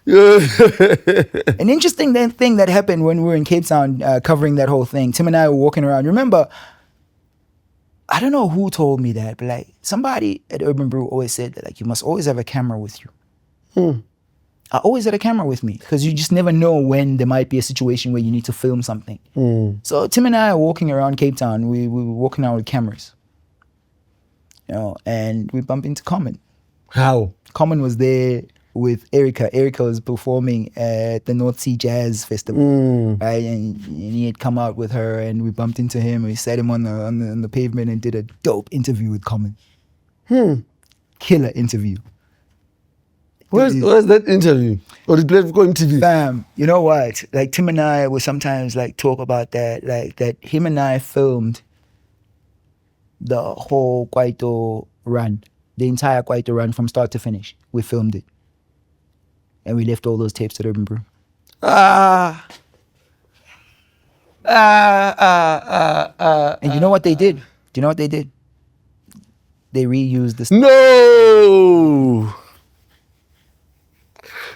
An interesting thing that happened when we were in Cape Town covering that whole thing. Tim and I were walking around. Remember, I don't know who told me that, but like somebody at Urban Brew always said that like you must always have a camera with you. I always had a camera with me because you just never know when there might be a situation where you need to film something. So Tim and I are walking around Cape Town. We were walking around with cameras, you know, and we bumped into Common. How? Common was there with Erica. Erica was performing at the North Sea Jazz Festival, right? And he had come out with her, and we bumped into him. And we sat him on the pavement and did a dope interview with Common. Killer interview. Where's that interview? Or the Playboy interview? Fam, you know what? Like Tim and I will sometimes like talk about that. Like that him and I filmed the whole Kwaito run, the entire Kwaito run from start to finish. We filmed it. And we left all those tapes at Urban Brew. And you know what they did? Do you know what they did? They reused the stuff. No!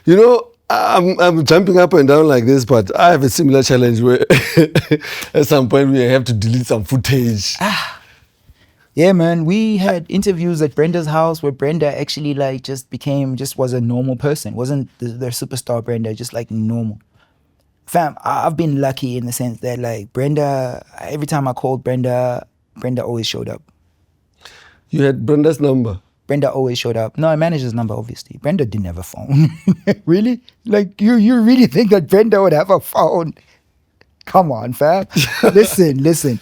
You know, I'm jumping up and down like this, but I have a similar challenge where at some point we have to delete some footage. Yeah, man, we had interviews at Brenda's house where Brenda actually like just was a normal person. Wasn't their superstar Brenda, just like normal. Fam, I've been lucky in the sense that like Brenda, every time I called Brenda always showed up. You had Brenda's number? Brenda always showed up. No, I managed his number, obviously. Brenda didn't have a phone. Really? Like, you really think that Brenda would have a phone? Come on, fam. Listen.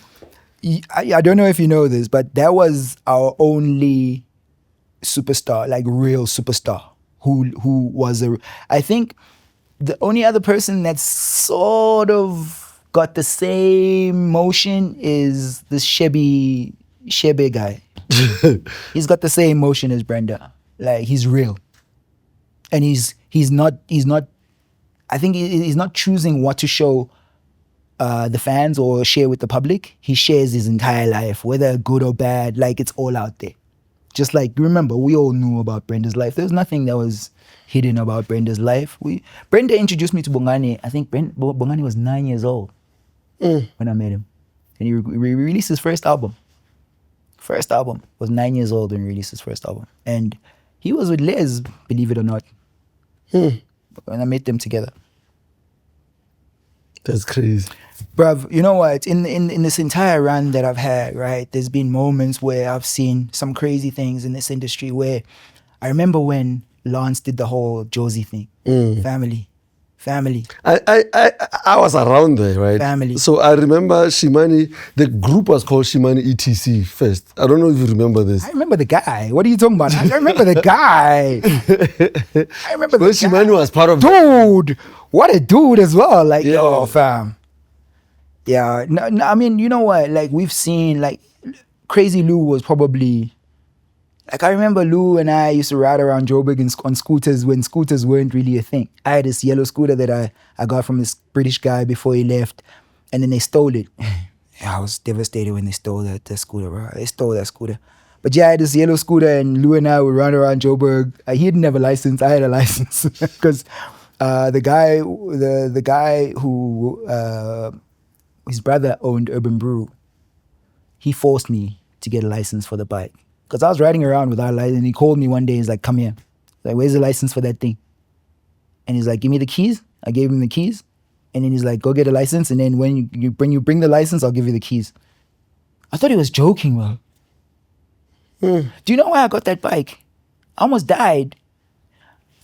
I don't know if you know this, but that was our only superstar, like real superstar, who was I think the only other person that sort of got the same motion is this Shebe guy. He's got the same motion as Brenda. Like he's real. And he's not I think he's not choosing what to show the fans or share with the public. He shares his entire life, whether good or bad, like it's all out there. Just like, remember, we all knew about Brenda's life. There was nothing that was hidden about Brenda's life. Brenda introduced me to Bongani. I think Bongani was 9 years old when I met him. And he released his first album. First album. Was 9 years old when he released his first album. And he was with Les, believe it or not. When I met them together. That's crazy. Bruv, you know what? In this entire run that I've had, right, there's been moments where I've seen some crazy things in this industry where I remember when Lance did the whole Josie thing. Family. I was around there, right? Family. So I remember Shimani, the group was called Shimani ETC first. I don't know if you remember this. I remember the guy. What are you talking about? I remember the guy. I remember the guy. Shimani was part of... Dude! What a dude as well. Like, yo, fam. Yeah, no, I mean, you know what? Like, we've seen, like, Crazy Lou was probably Like I remember Lou and I used to ride around Joburg on scooters when scooters weren't really a thing. I had this yellow scooter that I got from this British guy before he left, and then they stole it. I was devastated when they stole that scooter, bro. They stole that scooter. But yeah, I had this yellow scooter, and Lou and I would run around Joburg. He didn't have a license. I had a license because the guy who his brother owned Urban Brew. He forced me to get a license for the bike because I was riding around without a license. And he called me one day. He's like, "Come here." Like, "Where's the license for that thing?" And he's like, "Give me the keys." I gave him the keys, and then he's like, "Go get a license, and then when you bring the license, I'll give you the keys." I thought he was joking, bro. Do you know why I got that bike? I almost died.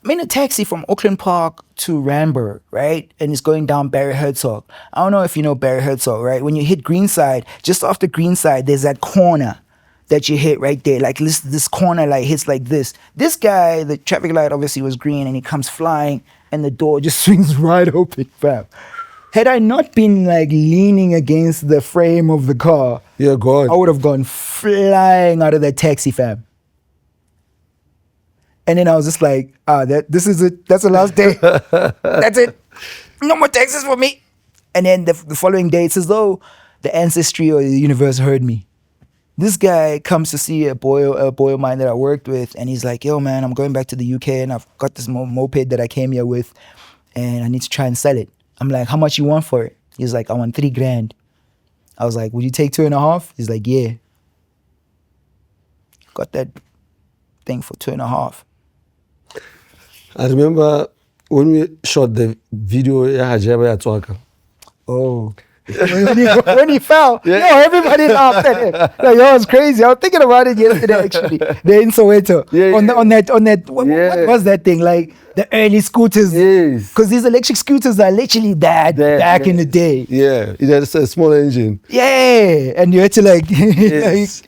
I'm in a taxi from Auckland Park to Randburg, right? And it's going down Barry Herzog. I don't know if you know Barry Herzog, right? When you hit Greenside, just after Greenside, there's that corner that you hit right there. Like this corner like hits like this. This guy, the traffic light obviously was green, and he comes flying, and the door just swings right open, fam. Had I not been like leaning against the frame of the car, Yeah, God. I would have gone flying out of that taxi, fam. And then I was just like, this is it. That's the last day. That's it. No more taxis for me. And then the following day, it's as though the ancestry or the universe heard me. This guy comes to see a boy of mine that I worked with, and he's like, "Yo, man, I'm going back to the UK, and I've got this moped that I came here with, and I need to try and sell it." I'm like, "How much you want for it?" He's like, "I want 3 grand. I was like, "Would you take 2.5? He's like, "Yeah." Got that thing for 2.5. I remember when we shot the video, Oh. when he fell, yo, everybody laughed at him. Like, yo, it's crazy. I was thinking about it yesterday, actually. The in Soweto. Yeah, on that. What was that thing? Like the early scooters. Yes. Because these electric scooters are literally that back in the day. Yeah, it has a small engine. Yeah, and you had to like, Yes.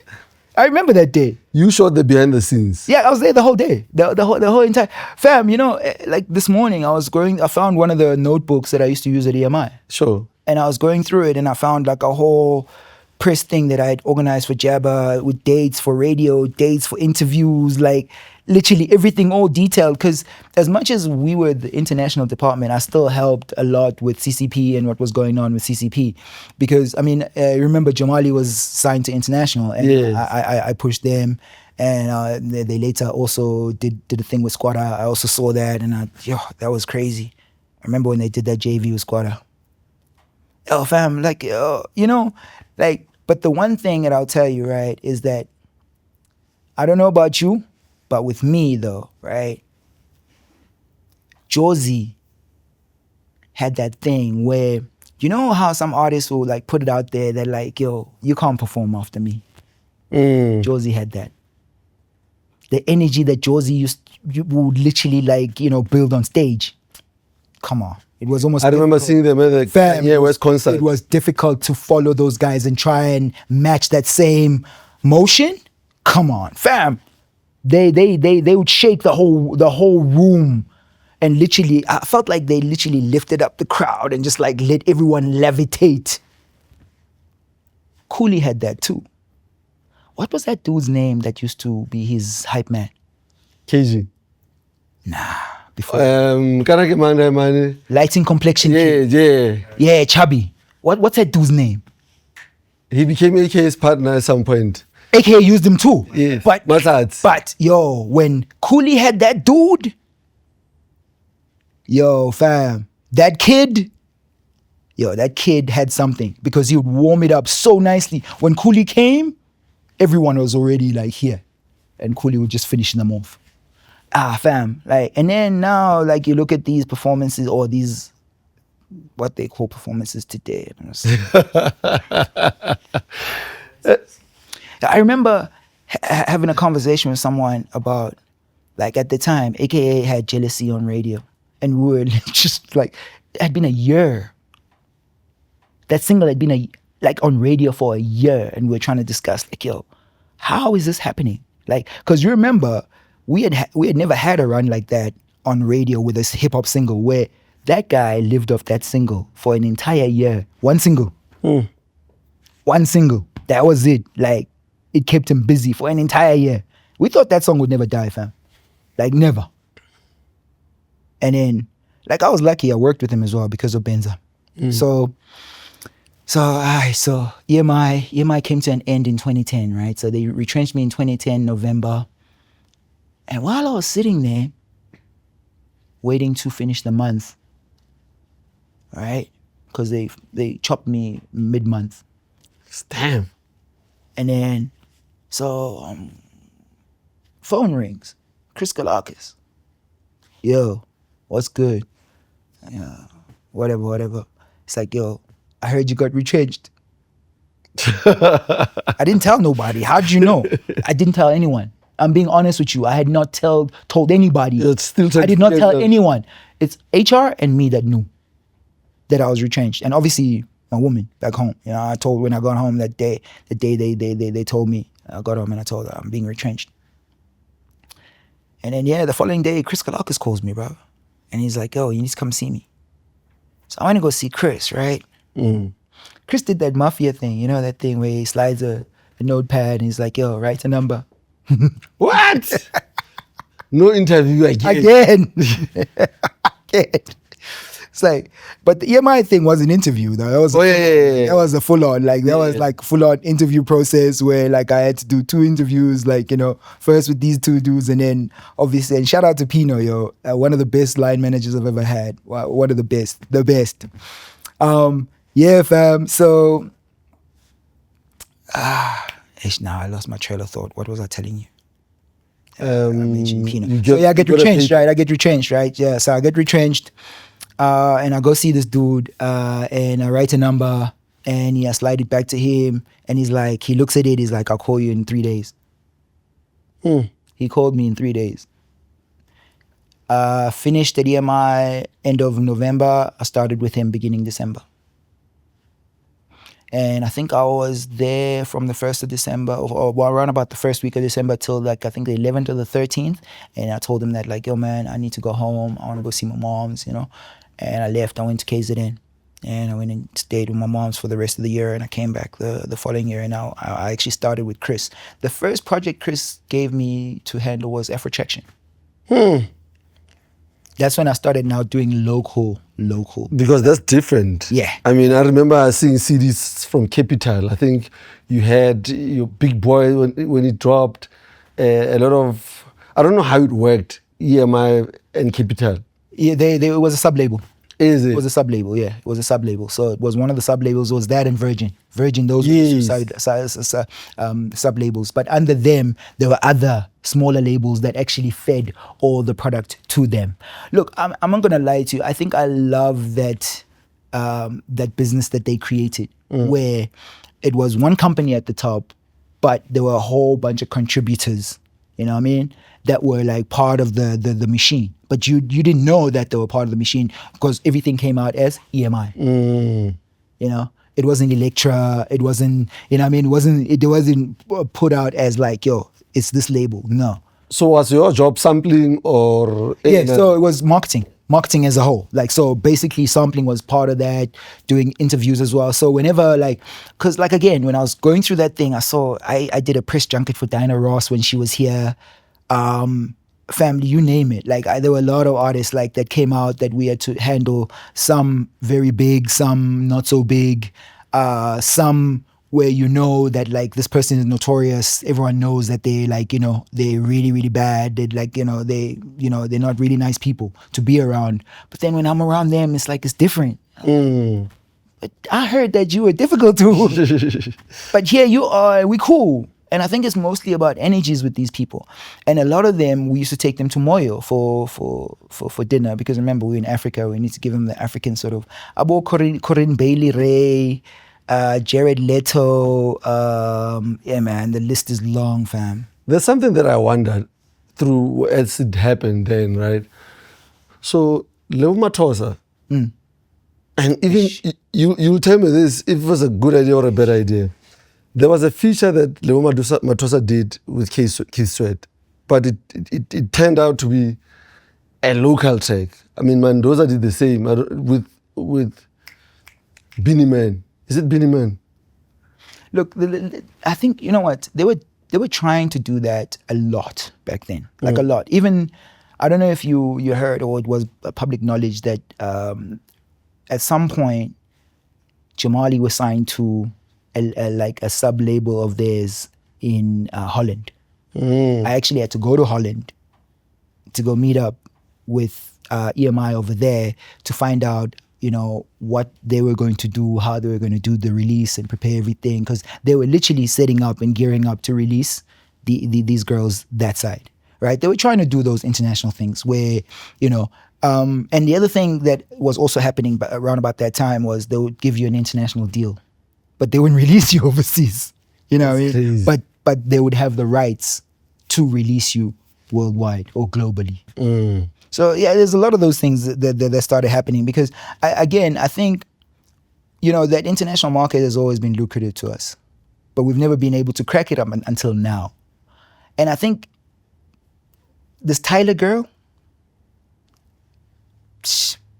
I remember that day. You shot the behind the scenes. Yeah, I was there the whole day. The whole entire fam. You know, like this morning, I found one of the notebooks that I used to use at EMI. Sure. And I was going through it, and I found like a whole press thing that I had organized for Jabba with dates for radio, dates for interviews, like literally everything all detailed. Because as much as we were the international department, I still helped a lot with CCP and what was going on with CCP. Because, I mean, remember Jamali was signed to international, and yes. I pushed them. And they later also did the thing with Squatter. I also saw that, and that was crazy. I remember when they did that JV with Squatter. Oh, fam, like, you know, like, but the one thing that I'll tell you, right, is that I don't know about you, but with me, though, right, Josie had that thing where, you know how some artists will, like, put it out there that, like, yo, you can't perform after me. Josie had that. The energy that Josie would literally, like, you know, build on stage. Come on. It was almost. I remember seeing them at the West concert. It was difficult to follow those guys and try and match that same motion. Come on, fam. They would shake the whole room, and literally, I felt like they literally lifted up the crowd and just like let everyone levitate. Cooley had that too. What was that dude's name that used to be his hype man? KG. Nah. Before. Lighting complexion. Yeah, chubby. What's that dude's name? He became AK's partner at some point. AK used him too. Yes. But yo, when Cooley had that dude, yo, fam, that kid had something because he would warm it up so nicely. When Cooley came, everyone was already like here, and Cooley would just finish them off. Fam, like, and then now, like, you look at these performances or these, what they call performances today. I remember having a conversation with someone about, like, at the time, AKA had Jealousy on radio, and we were just like, it had been a year. That single had been on radio for a year, and we were trying to discuss, like, yo, how is this happening? Like, because you remember, we had never had a run like that on radio with this hip hop single where that guy lived off that single for an entire year. One single. One single. That was it. Like, it kept him busy for an entire year. We thought that song would never die, fam. Like, never. And then, like, I was lucky. I worked with him as well because of Benza. So EMI came to an end in 2010, right? So they retrenched me in 2010, November. And while I was sitting there, waiting to finish the month, right? Because they chopped me mid-month. Damn. And then, phone rings. Chris Kalakis. Yo, what's good? Whatever. It's like, yo, I heard you got retrenched. I didn't tell nobody. How'd you know? I didn't tell anyone. I'm being honest with you. I had not told anybody. I did not tell anyone. It's HR and me that knew that I was retrenched. And obviously my woman back home. You know, I told when I got home that day, they told me, I got home and I told her I'm being retrenched. And then the following day, Chris Kalakis calls me, bro. And he's like, yo, you need to come see me. So I went to go see Chris, right? Chris did that mafia thing, you know, that thing where he slides a notepad and he's like, yo, write a number. What? No interview again. Again. It's like, but the EMI thing was an interview though. That was that was a full on, like that was like full on interview process where like I had to do 2 interviews, like, you know, first with these 2 dudes and then obviously, and shout out to Pino, yo, one of the best line managers I've ever had. One of the best. Yeah, fam. So, now I lost my trail of thought. What was I telling you? I mentioned Pino. I get retrenched, right? Yeah, so I get retrenched. And I go see this dude, and I write a number, and I slide it back to him, and he's like, he looks at it, he's like, I'll call you in 3 days. He called me in 3 days. Finished at EMI end of November. I started with him beginning December. And I think I was there from the 1st of December, or around about the first week of December till like, I think the 11th or the 13th. And I told him that like, yo man, I need to go home. I want to go see my moms, you know. And I left, I went to KZN. And I went and stayed with my moms for the rest of the year. And I came back the following year. And now I actually started with Chris. The first project Chris gave me to handle was Afrotraction. That's when I started now doing local. Because that's different. Yeah. I mean, I remember seeing CDs from Capital. I think you had your Big Boy when it dropped. A lot of, I don't know how it worked, EMI and Capital. Yeah, it was a sub-label. Is it? It was a sub-label, yeah. It was a sub-label. So it was one of the sub-labels was that and Virgin. Those were sub-labels. But under them, there were other smaller labels that actually fed all the product to them. Look, I'm not going to lie to you. I think I love that business that they created where it was one company at the top, but there were a whole bunch of contributors, you know what I mean, that were like part of the machine. But you didn't know that they were part of the machine because everything came out as EMI. You know, it wasn't Electra. It wasn't, you know what I mean? It wasn't put out as like, yo, it's this label. No. So was your job sampling or? Yeah, so it was marketing as a whole. Like, so basically sampling was part of that, doing interviews as well. So whenever like, cause like again, when I was going through that thing, I did a press junket for Diana Ross when she was here. Family, you name it. Like there were a lot of artists like that came out that we had to handle. Some very big, some not so big, some where you know that like this person is notorious. Everyone knows that they like, you know, they're really, really bad. They like, they're not really nice people to be around. But then when I'm around them, it's like it's different. But I heard that you were difficult too. But here you are, we cool. And I think it's mostly about energies with these people. And a lot of them, we used to take them to Moyo for dinner because remember, we're in Africa. We need to give them the African sort of Abo Corinne Bailey Ray, Jared Leto. Yeah, man, the list is long, fam. There's something that I wondered through as it happened then, right? So, Leo Matosa, and even you'll tell me this if it was a good idea or a bad idea. There was a feature that Leo Matosa did with Keith Sweat, but it turned out to be a local track. I mean, Mendoza did the same with Beanie Man. Is it Beanie Man? Look, I think, you know what, they were they were trying to do that a lot back then, like a lot. Even, I don't know if you heard or it was public knowledge that at some point, Jamali was signed to a sub-label of theirs in Holland. I actually had to go to Holland to go meet up with EMI over there to find out, what they were going to do, how they were going to do the release and prepare everything, because they were literally setting up and gearing up to release these girls that side, right? They were trying to do those international things where, and the other thing that was also happening around about that time was they would give you an international deal, but they wouldn't release you overseas, what I mean? But they would have the rights to release you worldwide or globally. So yeah, there's a lot of those things that started happening because I think, that international market has always been lucrative to us, but we've never been able to crack it up until now. And I think this Tyler girl,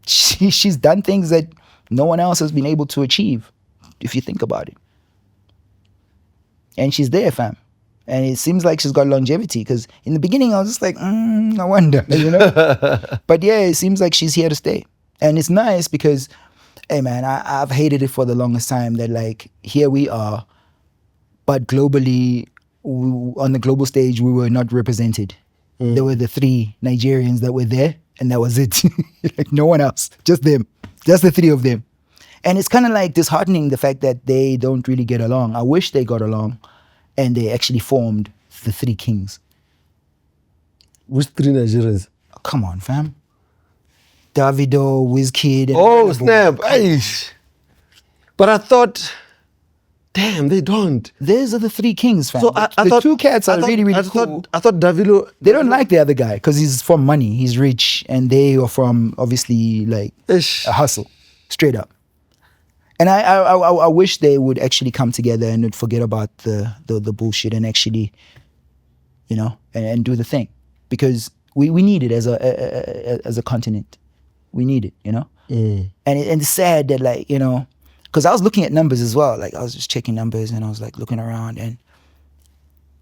she's done things that no one else has been able to achieve, if you think about it. And she's there, fam. And it seems like she's got longevity because in the beginning I was just like, no wonder, But yeah, it seems like she's here to stay. And it's nice because, hey man, I've hated it for the longest time that like, here we are, but globally, on the global stage, we were not represented. There were the 3 Nigerians that were there and that was it. Like no one else, just them, just the 3 of them. And it's kind of like disheartening the fact that they don't really get along. I wish they got along. And they actually formed the 3 Kings. Which 3 Nigerians? Oh, come on, fam. Davido, Wizkid. Oh, snap. Aish. But I thought, damn, they don't. Those are the 3 Kings, fam. So the thought, 2 cats are really cool. I thought Davido... They don't like the other guy because he's from money. He's rich. And they are from, obviously, like, a hustle. Straight up. And I wish they would actually come together and would forget about the bullshit and actually, and do the thing, because we need it as a continent. We need it, And it's sad that like because I was looking at numbers as well. Like I was just checking numbers and I was like looking around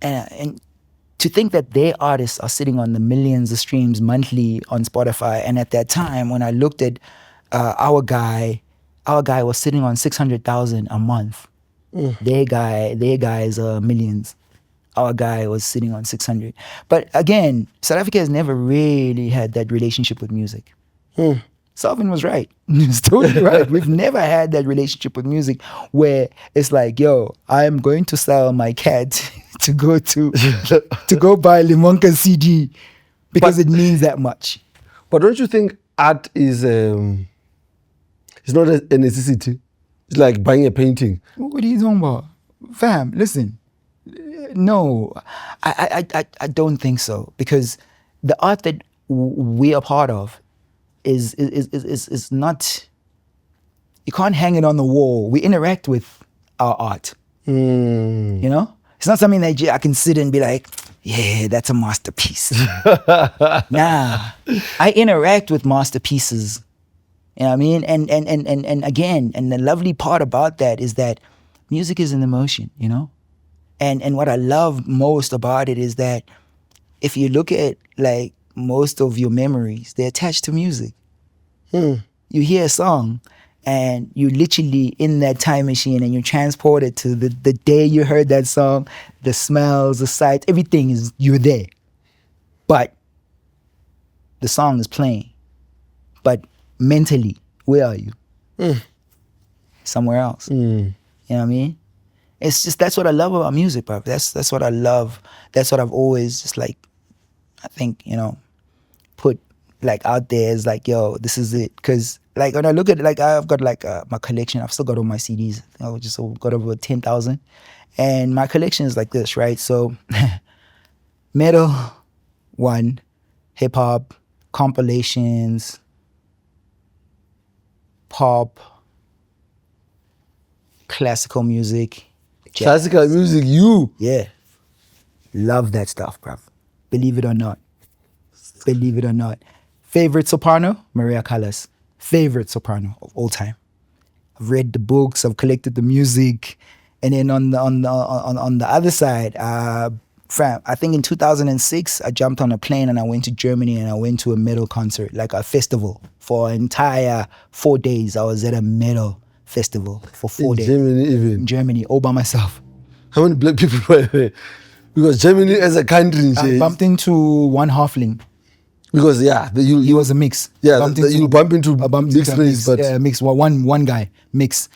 and to think that their artists are sitting on the millions of streams monthly on Spotify, and at that time when I looked at our guy was sitting on 600,000 a month. Their guy is millions. Our guy was sitting on 600. But again, South Africa has never really had that relationship with music. Salvin was right. He's totally right. We've never had that relationship with music where it's like, yo, I'm going to sell my cat to go buy Lemonka CD because it means that much. But don't you think art is... it's not a necessity. It's like buying a painting. What are you talking about? Fam, listen. No, I don't think so. Because the art that we are part of is not... You can't hang it on the wall. We interact with our art. It's not something that I can sit and be like, yeah, that's a masterpiece. Nah, I interact with masterpieces. You know what I mean? And again, and the lovely part about that is that music is an emotion, And what I love most about it is that if you look at like most of your memories, they're attached to music. You hear a song and you literally in that time machine and you're transported to the day you heard that song, the smells, the sights, everything is, you're there. But the song is playing. But mentally, where are you? Somewhere else. You know what I mean? It's just, that's what I love about music, bro. That's what I love. That's what I've always just like, I think, put like out there as like, yo, this is it. Cause like when I look at it, like I've got like my collection, I've still got all my CDs. I just got over 10,000. And my collection is like this, right? So metal, 1, hip hop, compilations, pop, classical music. Jazz. Classical music, you. Yeah. Love that stuff, bruv. Believe it or not. Believe it or not. Favorite soprano? Maria Callas. Favorite soprano of all time. I've read the books, I've collected the music, And then on the other side, fam, I think in 2006 I jumped on a plane and I went to Germany and I went to a metal concert, like a festival for an entire 4 days. I was at a metal festival for 4 days. Germany even? In Germany, all by myself. How many black people were there? Because Germany as a country, I bumped into one halfling. because He was a mix. You bump into I bumped mixed into a race, mix. Yeah, mix. Well, one guy mix.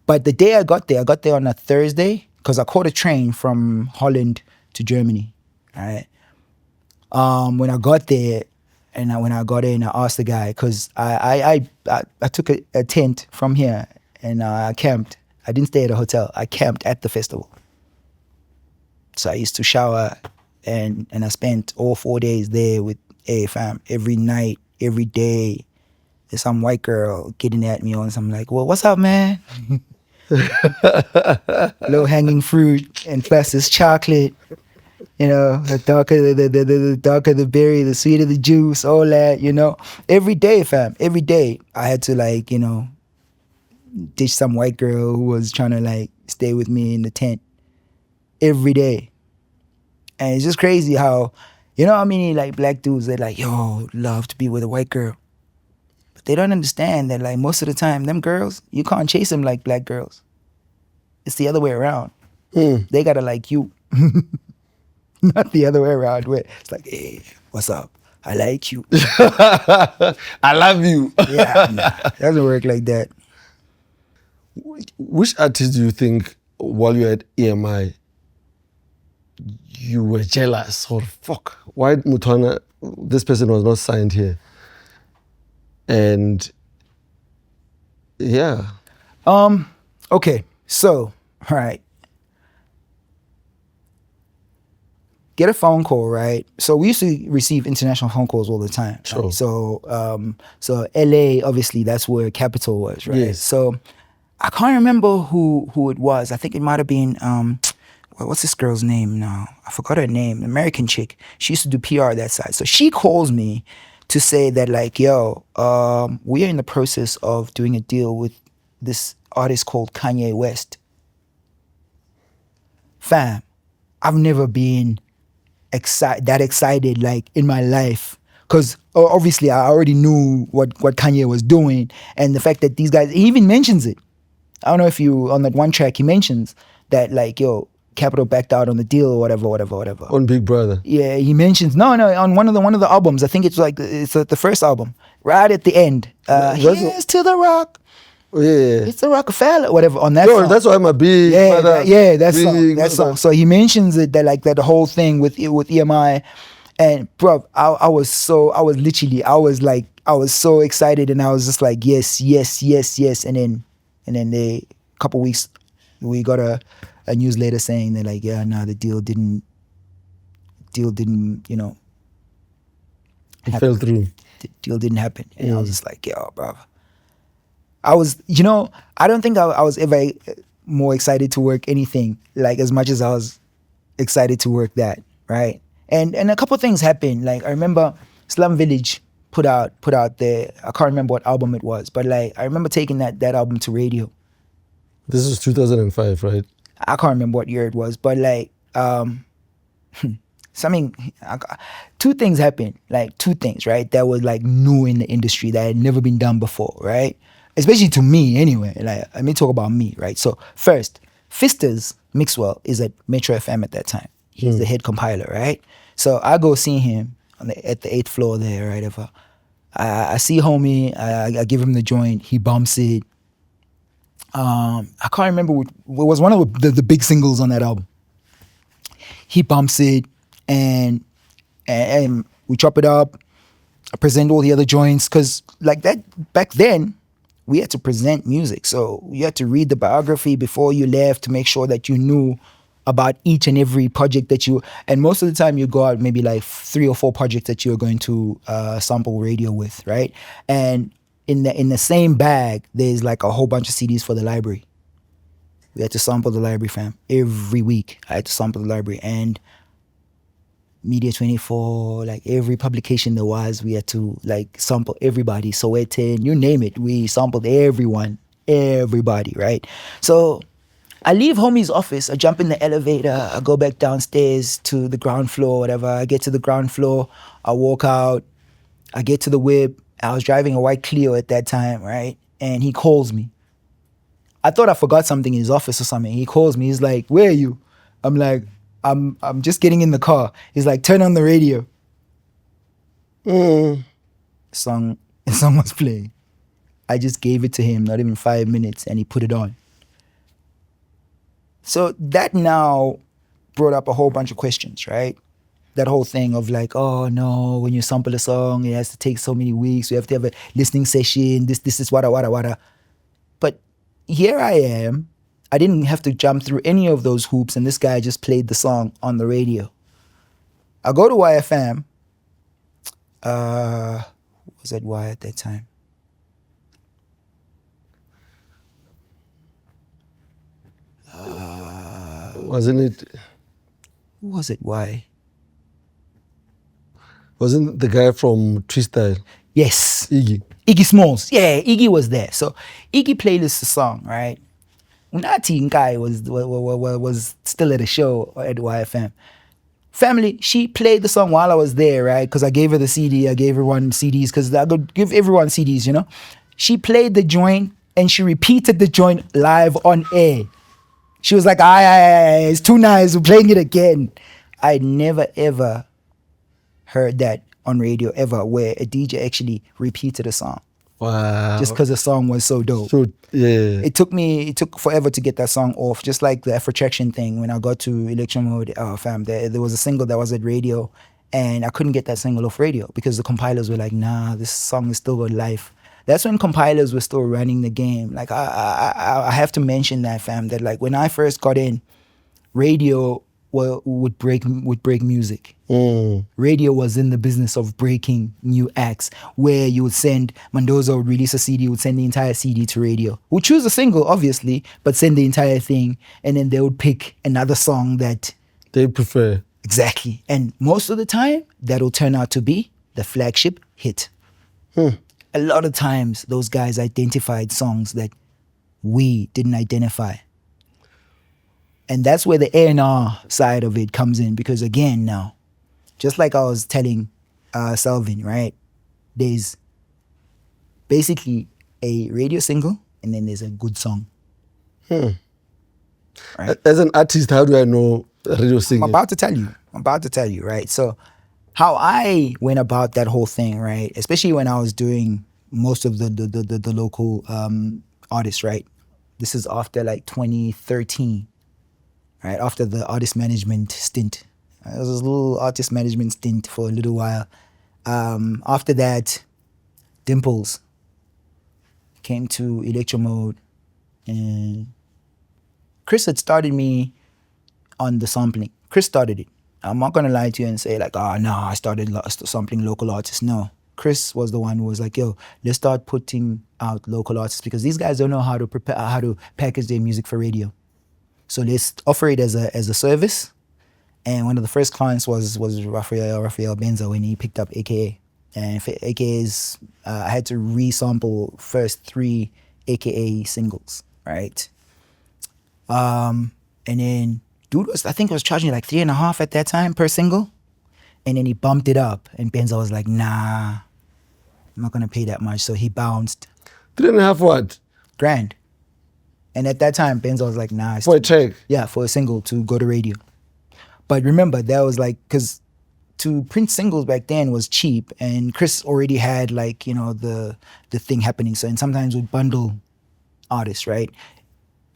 But the day I got there on a Thursday because I caught a train from Holland to Germany. All right. When I got there, when I got in, I asked the guy because I took a tent from here and I camped. I didn't stay at a hotel. I camped at the festival. So I used to shower and I spent all 4 days there with fam. Every night, every day, there's some white girl getting at me on something like, well, what's up, man? Low hanging fruit and plus this chocolate. You know, the darker the berry, the sweeter the juice, all that, you know. Every day, fam, every day I had to like, you know, ditch some white girl who was trying to like stay with me in the tent. Every day. And it's just crazy how, you know how many like black dudes they're like, yo, love to be with a white girl. But they don't understand that like most of the time, them girls, you can't chase them like black girls. It's the other way around. They gotta like you. Not the other way around where it's like, hey, what's up? I like you. I love you. Yeah, nah, it doesn't work like that. Which artist do you think while you were at EMI you were jealous or fuck? Why Mutwana, this person was not signed here? And yeah. Okay, so, all right. Get a phone call, right? So we used to receive international phone calls all the time. Sure. Right? So LA, obviously, that's where Capital was, right? Yes. So I can't remember who it was. I think it might have been what's this girl's name now? I forgot her name. An American chick. She used to do PR that side. So she calls me to say that like, yo, we are in the process of doing a deal with this artist called Kanye West. Fam, I've never been that excited like in my life because obviously I already knew what Kanye was doing and the fact that these guys, he even mentions it. I don't know if you, on that one track, he mentions that like, yo, Capital backed out on the deal or whatever. On Big Brother. Yeah, he mentions, no, on one of the albums, I think it's like, it's the first album, right at the end. Here's to the rock. Yeah. It's the Rockefeller, whatever, on that song. That's why I'm a big that song. So he mentions it, that like that the whole thing with EMI, and bro, I was so excited, and I was just like yes, and then a couple weeks we got a newsletter saying that like the deal didn't you know it fell through. The deal didn't happen, and I was just like yo, bro. I was, you know, I don't think I was ever more excited to work anything like as much as I was excited to work that, right? And a couple of things happened. Like I remember Slum Village put out their, I can't remember what album it was, but like I remember taking that album to radio. This was 2005, right? I can't remember what year it was, but like two things happened, like two things, right? That was like new in the industry that had never been done before, right? Especially to me anyway, like let me talk about me, right? So first, Fister's Mixwell is at Metro FM at that time. He's the head compiler, right? So I go see him at the 8th floor there, right? I see homie, I give him the joint, he bumps it. I can't remember it was one of the big singles on that album. He bumps it and we chop it up. I present all the other joints because like that back then we had to present music. So you had to read the biography before you left to make sure that you knew about each and every project and most of the time you go out maybe like 3 or 4 projects that you're going to sample radio with, right? And in the same bag, there's like a whole bunch of CDs for the library. We had to sample the library, fam. Every week I had to sample the library, and Media 24, like every publication there was, we had to like sample everybody. Sowetan, you name it, we sampled everybody, right? So I leave homie's office, I jump in the elevator, I go back downstairs to the ground floor, whatever. I get to the ground floor, I walk out, I get to the whip. I was driving a white Clio at that time, right? And he calls me. I thought I forgot something in his office or something. He calls me, he's like, where are you? I'm like, I'm just getting in the car. He's like, turn on the radio. The song was playing. I just gave it to him, not even 5 minutes, and he put it on. So that now brought up a whole bunch of questions, right? That whole thing of like, oh no, when you sample a song, it has to take so many weeks. We have to have a listening session. This is wada. But here I am. I didn't have to jump through any of those hoops, and this guy just played the song on the radio. I go to YFM. Was at Y at that time? Wasn't it? Who was it? Y? Wasn't the guy from Freestyle? Yes. Iggy. Iggy Smalls. Yeah, Iggy was there. So Iggy played this song, right? Unati Nkai was still at a show at YFM. Family, she played the song while I was there, right? Because I gave her the CD, I gave everyone CDs, because I could give everyone CDs, you know? She played the joint and she repeated the joint live on air. She was like, aye, it's too nice, we're playing it again. I never ever heard that on radio ever, where a DJ actually repeated a song. Wow. Just because the song was so dope. So, yeah. It took forever to get that song off, just like the Afrotraction thing. When I got to Election Mode, fam, there was a single that was at radio, and I couldn't get that single off radio because the compilers were like, nah, this song is still got life. That's when compilers were still running the game. Like, I have to mention that, fam, that like when I first got in, radio would break music. Radio was in the business of breaking new acts, where you would send, Mendoza would release a CD, would send the entire CD to radio. Would choose a single, obviously, but send the entire thing, and then they would pick another song that they prefer. Exactly. And most of the time, that'll turn out to be the flagship hit. A lot of times, those guys identified songs that we didn't identify. And that's where the A&R side of it comes in, because again now, just like I was telling Selvin, right? There's basically a radio single and then there's a good song. Right? As an artist, how do I know a radio singer? I'm about to tell you, right? So how I went about that whole thing, right? Especially when I was doing most of the local artists, right? This is after like 2013. Right, after the artist management stint. It was a little artist management stint for a little while. After that, Dimples came to Electro Mode, and Chris had started me on the sampling. Chris started it. I'm not gonna lie to you and say like, oh no, I started sampling local artists. No, Chris was the one who was like, yo, let's start putting out local artists, because these guys don't know how to package their music for radio. So let's offer it as a service. And one of the first clients was Raphael Benza when he picked up AKA. And for AKA's, I had to resample first 3 AKA singles, right? And then dude I think I was charging like 3.5 at that time per single. And then he bumped it up, and Benza was like, nah, I'm not gonna pay that much. So he bounced. 3.5 what? Grand. And at that time, Benza was like, nah. For a track? Yeah, for a single to go to radio. But remember, that was like, because to print singles back then was cheap, and Chris already had like, you know, the thing happening. So, and sometimes we'd bundle artists, right?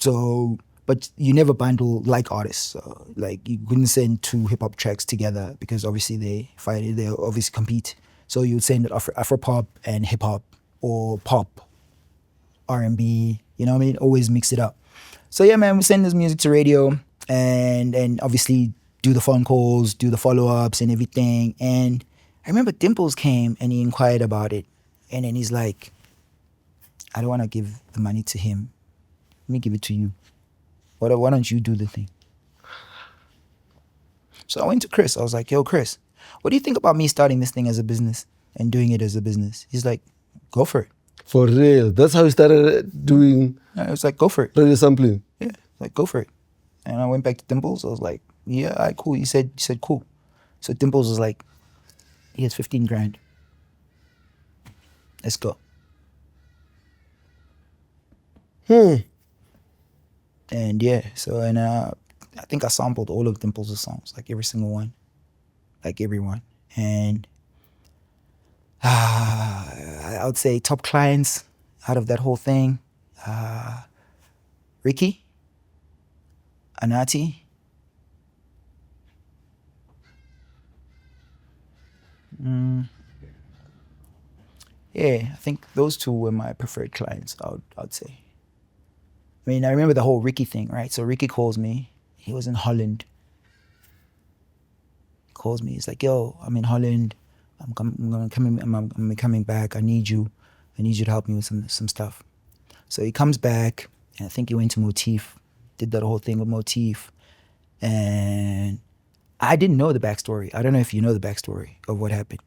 So, but you never bundle like artists. So, like you couldn't send 2 hip hop tracks together, because obviously they obviously compete. So you'd send Afropop and hip hop, or pop, R&B, you know what I mean? Always mix it up. So yeah, man, we send this music to radio, and obviously do the phone calls, do the follow-ups and everything. And I remember Dimples came and he inquired about it. And then he's like, I don't want to give the money to him. Let me give it to you. Why don't you do the thing? So I went to Chris. I was like, yo, Chris, what do you think about me starting this thing as a business and doing it as a business? He's like, go for it. For real? That's how you started doing? I was like, go for it. Radio sampling? Yeah. Like, go for it. And I went back to Dimples. I was like, yeah, all right, cool. You said cool. So Dimples was like, here's 15 grand. Let's go. And yeah, so I think I sampled all of Dimples' songs, like every single one, like everyone. And I would say top clients out of that whole thing, Ricky, Anati, yeah, I think those two were my preferred clients, I'd say. I mean, I remember the whole Ricky thing, right? So Ricky calls me. He was in Holland. He calls me. He's like, yo, I'm in Holland. I'm coming back. I need you to help me with some stuff. So he comes back, and I think he went to Motif, did that whole thing with Motif. And I didn't know the backstory. I don't know if you know the backstory of what happened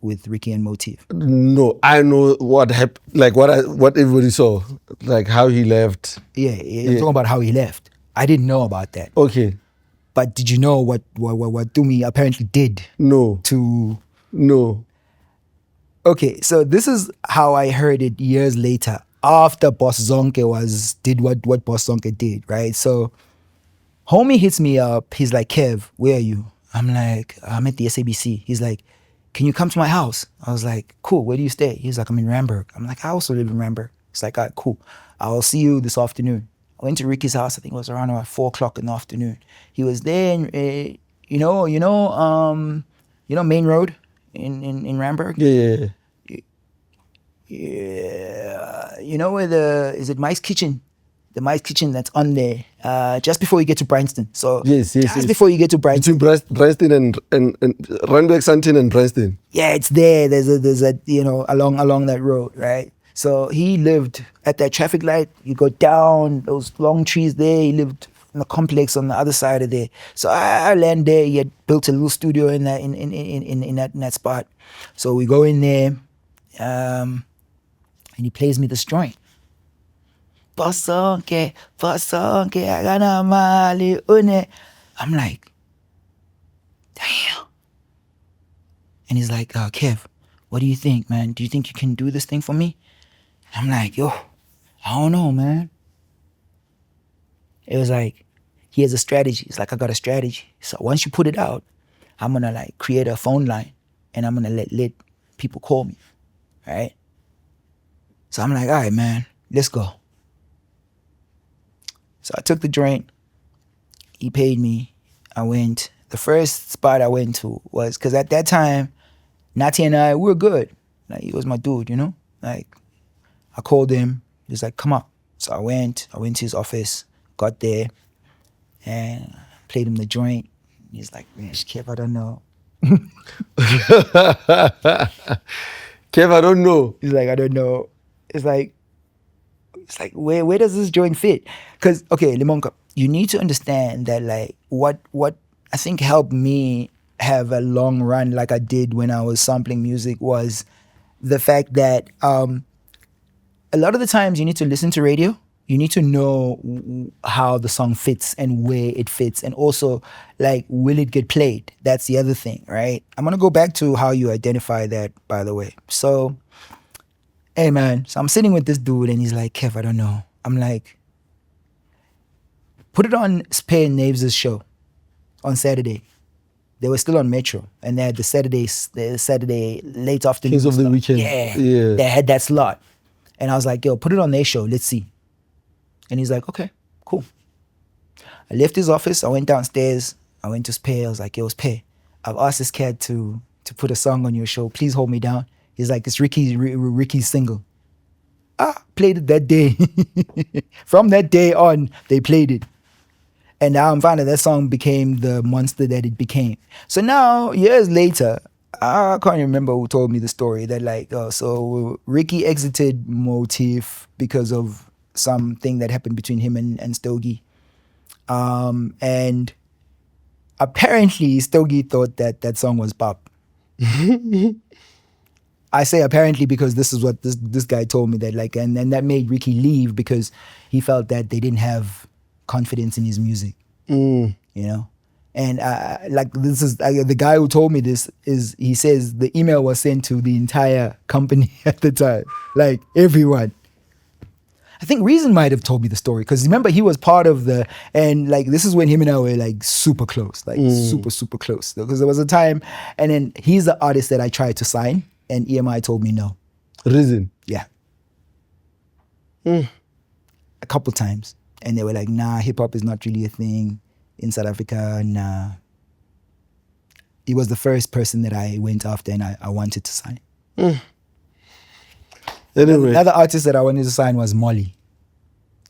with Ricky and Motif. No, I know what happened, like what everybody saw, like how he left. Yeah, I'm talking about how he left. I didn't know about that. Okay. But did you know what Dumi apparently did? No. No. Okay, so this is how I heard it years later, after Boss Zonke did what Boss Zonke did, right? So homie hits me up. He's like, Kev, where are you? I'm like, I'm at the SABC. He's like, can you come to my house? I was like, cool, where do you stay? He's like, I'm in Randburg. I'm like, I also live in Randburg. He's like, all right, cool. I'll see you this afternoon. I went to Ricky's house. I think it was around 4 o'clock in the afternoon. He was there, you know, Main Road in Randburg. Yeah. Yeah, you know where is it Mike's Kitchen? The Mike's Kitchen that's on there, just before you get to Bryanston. So yes. Before you get to Bryanston. Between Bryanston and Randburg, Sandton and Bryanston. Yeah, it's there. There's a along that road, right? So he lived at that traffic light. You go down those long trees there. He lived in the complex on the other side of there. So I land there. He had built a little studio in that spot. So we go in there, and he plays me this joint. Pasonke, agana mali une. I'm like, damn. And he's like, Kev, what do you think, man? Do you think you can do this thing for me? I'm like, yo, I don't know, man. It was like, he has a strategy. It's like, I got a strategy. So once you put it out, I'm gonna like create a phone line and I'm gonna let people call me, right? So I'm like, all right, man, let's go. So I took the joint. He paid me. I went. The first spot I went to was, because at that time, Nati and I, we were good. Like, he was my dude, you know? Like, I called him. He was like, come up. So I went to his office, got there, and played him the joint. He's like, man, Kev, I don't know. Kev, I don't know. He's like, I don't know. It's like, where does this joint fit? Because, okay, Lemonka, you need to understand that, like, what I think helped me have a long run like I did when I was sampling music was the fact that a lot of the times you need to listen to radio. You need to know how the song fits and where it fits, and also, like, will it get played? That's the other thing, right? I'm going to go back to how you identify that, by the way. So, hey, man, so I'm sitting with this dude, and he's like, Kev, I don't know. I'm like, put it on Spare and Naves' show on Saturday. They were still on Metro, and they had the Saturday late afternoon. Kings of the Weekend. Yeah. They had that slot. And I was like, yo, put it on their show. Let's see. And he's like, okay, cool. I left his office. I went downstairs. I went to Spare. I was like, yo, Spare, I've asked this cat to put a song on your show. Please hold me down. He's like, it's Ricky's single. Played it that day. From that day on, they played it. And now I'm finding that song became the monster that it became. So now, years later, I can't remember who told me the story that, like, so Ricky exited Motif because of something that happened between him and Stogie. And apparently Stogie thought that song was pop. I say apparently because this is what this guy told me, that, like, and that made Ricky leave because he felt that they didn't have confidence in his music. Mm. You know, and like this is the guy who told me this is he says the email was sent to the entire company at the time, like everyone. I think Reason might have told me the story because remember he was part of and like this is when him and I were like super close, like super close. Because there was a time, and then he's the artist that I tried to sign, and EMI told me no. Reason? Yeah. A couple times, and they were like, "Nah, hip hop is not really a thing in South Africa." Nah. He was the first person that I went after, and I wanted to sign. Anyway. The other artist that I wanted to sign was Molly.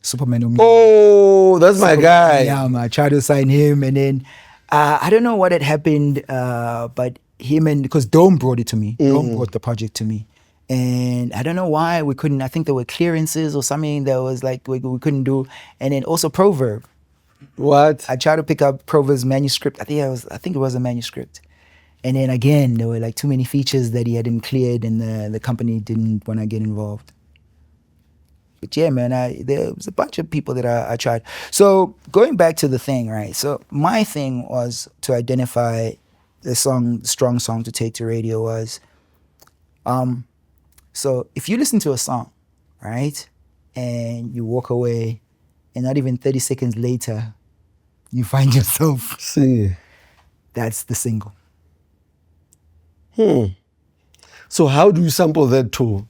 Superman. Oh, that's my guy. Yeah, I tried to sign him, and then I don't know what had happened, but because Dome brought it to me. Dome brought the project to me, and I don't know why we couldn't. I think there were clearances or something that was like we couldn't do, and then also Proverb. What? I tried to pick up Proverb's manuscript. I think it was a manuscript. And then again, there were like too many features that he hadn't cleared, and the company didn't want to get involved. But yeah, man, there was a bunch of people that I tried. So going back to the thing, right? So my thing was to identify the strong song to take to radio was, so if you listen to a song, right, and you walk away, and not even 30 seconds later, you find yourself singing, that's the single. So how do you sample that to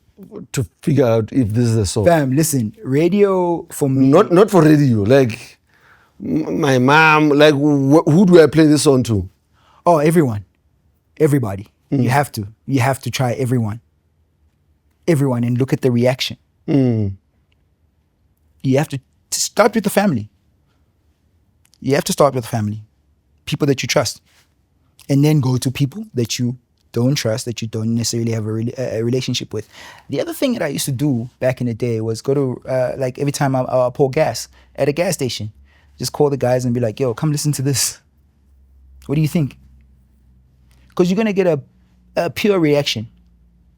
figure out if this is a song? Fam, listen, radio for me. Not for radio, like my mom, like who do I play this song to? Oh, everyone. Everybody. You have to try everyone. Everyone, and look at the reaction. You have to start with the family. You have to start with family. People that you trust. And then go to people that you don't trust, that you don't necessarily have a relationship with. The other thing that I used to do back in the day was go to, like every time I pour gas at a gas station, just call the guys and be like, yo, come listen to this. What do you think? Because you're going to get a pure reaction,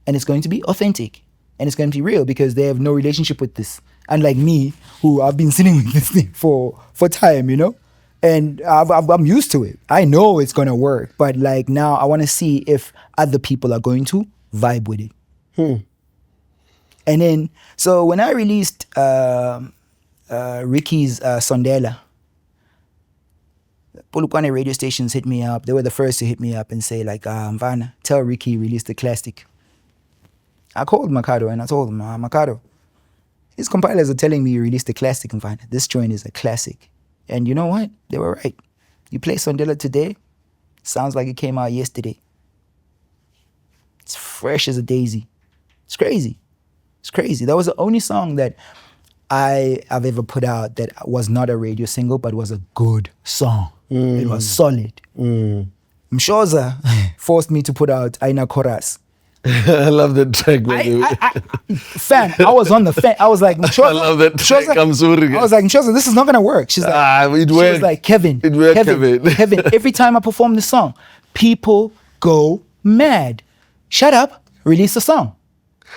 and it's going to be authentic, and it's going to be real because they have no relationship with this. Unlike me, who I've been sitting with this thing for time, you know? And I'm used to it. I know it's going to work. But like now I want to see if other people are going to vibe with it. And then, so when I released Ricky's Sondela, Polokwane radio stations hit me up. They were the first to hit me up and say like, Mvana, tell Ricky release the classic. I called Mikado and I told him, Mikado, his compilers are telling me you released the classic, Mvana. This joint is a classic. And you know what? They were right. You play Sondela today, sounds like it came out yesterday. It's fresh as a daisy. It's crazy. It's crazy. That was the only song that I've ever put out that was not a radio single, but was a good song. It was solid. Mshoza forced me to put out Aina Chorus. I love that track, by the way. Fam, I was on the fence. I was like, Mshoza, I love that track. I'm sorry. I was like, Mshoza, this is not gonna work. She's like, it she worked. was like, Kevin, It worked, Kevin. Kevin, every time I perform the song, people go mad. Shut up, release the song.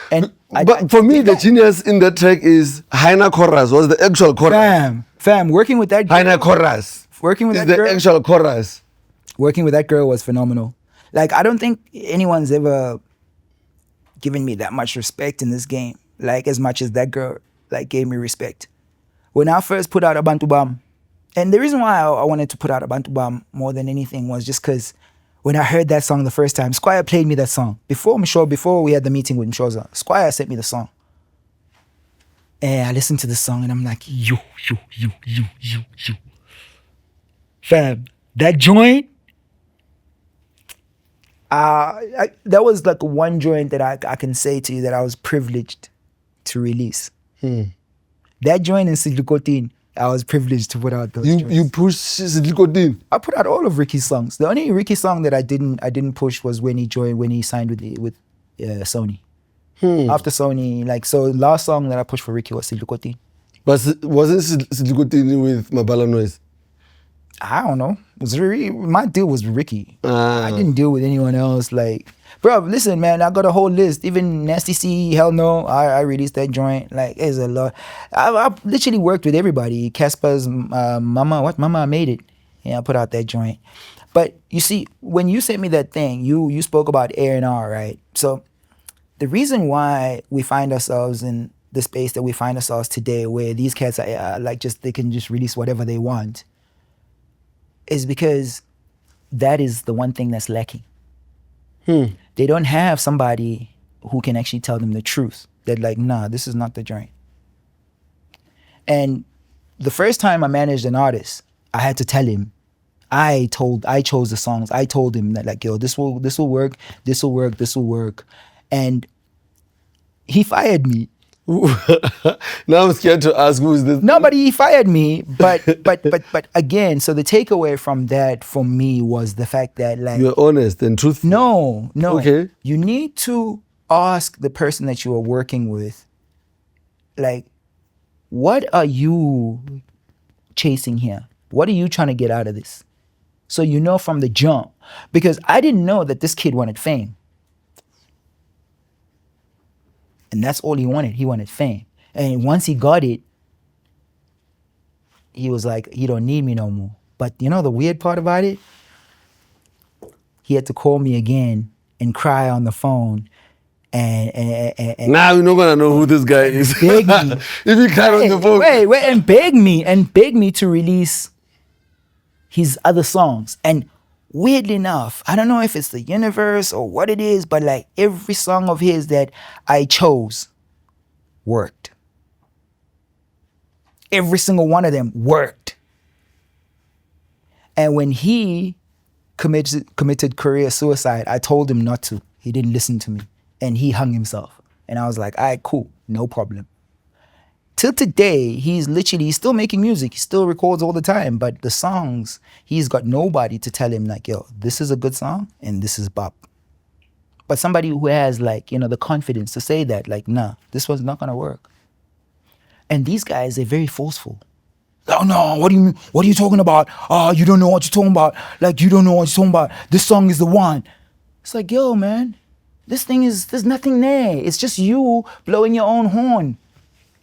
And but for me, the genius in that track is Haina Chorus was the actual chorus. Fam, working with that girl, Haina Chorus. working with Is that the girl, actual chorus. working with that girl was phenomenal. Like, I don't think anyone's ever given me that much respect in this game, like as much as that girl like gave me respect. When I first put out Abantu Bam, and the reason why I wanted to put out Abantu Bam more than anything was just because when I heard that song the first time, Squire played me that song. Before we had the meeting with Mshoza, Squire sent me the song. And I listened to the song and I'm like, you. Fam, that joint, that was like one joint that I can say to you that I was privileged to release. That joint in Sidlukotin, I was privileged to put out those joints. You pushed Sidlukotin? I put out all of Ricky's songs. The only Ricky song that I didn't push was when he signed with Sony. After Sony, like, so last song that I pushed for Ricky was Sidlukotin. But wasn't Sidlukotin with Mabala Noise? I don't know. My deal was Ricky. Ah. I didn't deal with anyone else. Like, bro, listen, man, I got a whole list. Even Nasty C, hell no, I released that joint. Like, it's a lot. I literally worked with everybody. Casper's Mama, I made it. Yeah, I put out that joint. But you see, when you sent me that thing, you spoke about A&R, right? So the reason why we find ourselves in the space that we find ourselves today, where these cats are they can just release whatever they want, is because that is the one thing that's lacking. They don't have somebody who can actually tell them the truth. They're like, nah, this is not the joint. And the first time I managed an artist, I had to tell him. I chose the songs. I told him that, like, yo, this will work, this will work, this will work. And he fired me. Now I'm scared to ask, who is this? Nobody fired me, but again, so the takeaway from that for me was the fact that, like, You're honest and truthful. No. Okay. You need to ask the person that you are working with, like, what are you chasing here? What are you trying to get out of this? So you know from the jump, because I didn't know that this kid wanted fame. And that's all he wanted. He wanted fame. And once he got it, he was like, he don't need me no more. But you know the weird part about it? He had to call me again and cry on the phone and now you're not gonna know who this guy is. beg me. If you cried on the phone. Wait, and beg me to release his other songs. And weirdly enough, I don't know if it's the universe or what it is, but like every song of his that I chose worked. Every single one of them worked. And when he committed career suicide, I told him not to. He didn't listen to me. And he hung himself. And I was like, all right, cool, no problem. Till today, he's still making music. He still records all the time. But the songs, he's got nobody to tell him, like, yo, this is a good song and this is bop. But somebody who has, like, you know, the confidence to say that, like, nah, this was not gonna work. And these guys, they're very forceful. Oh no, what do you mean? What are you talking about? Oh, you don't know what you're talking about. Like, you don't know what you're talking about. This song is the one. It's like, yo, man, there's nothing there. It's just you blowing your own horn.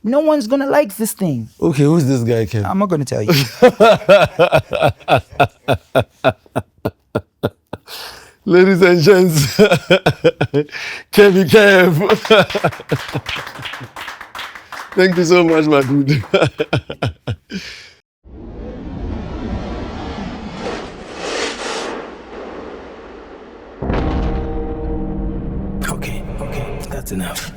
No one's gonna like this thing. Okay, who's this guy, Kev? I'm not gonna tell you. Ladies and gents, Kevy Kev. Thank you so much, my dude. Okay, that's enough.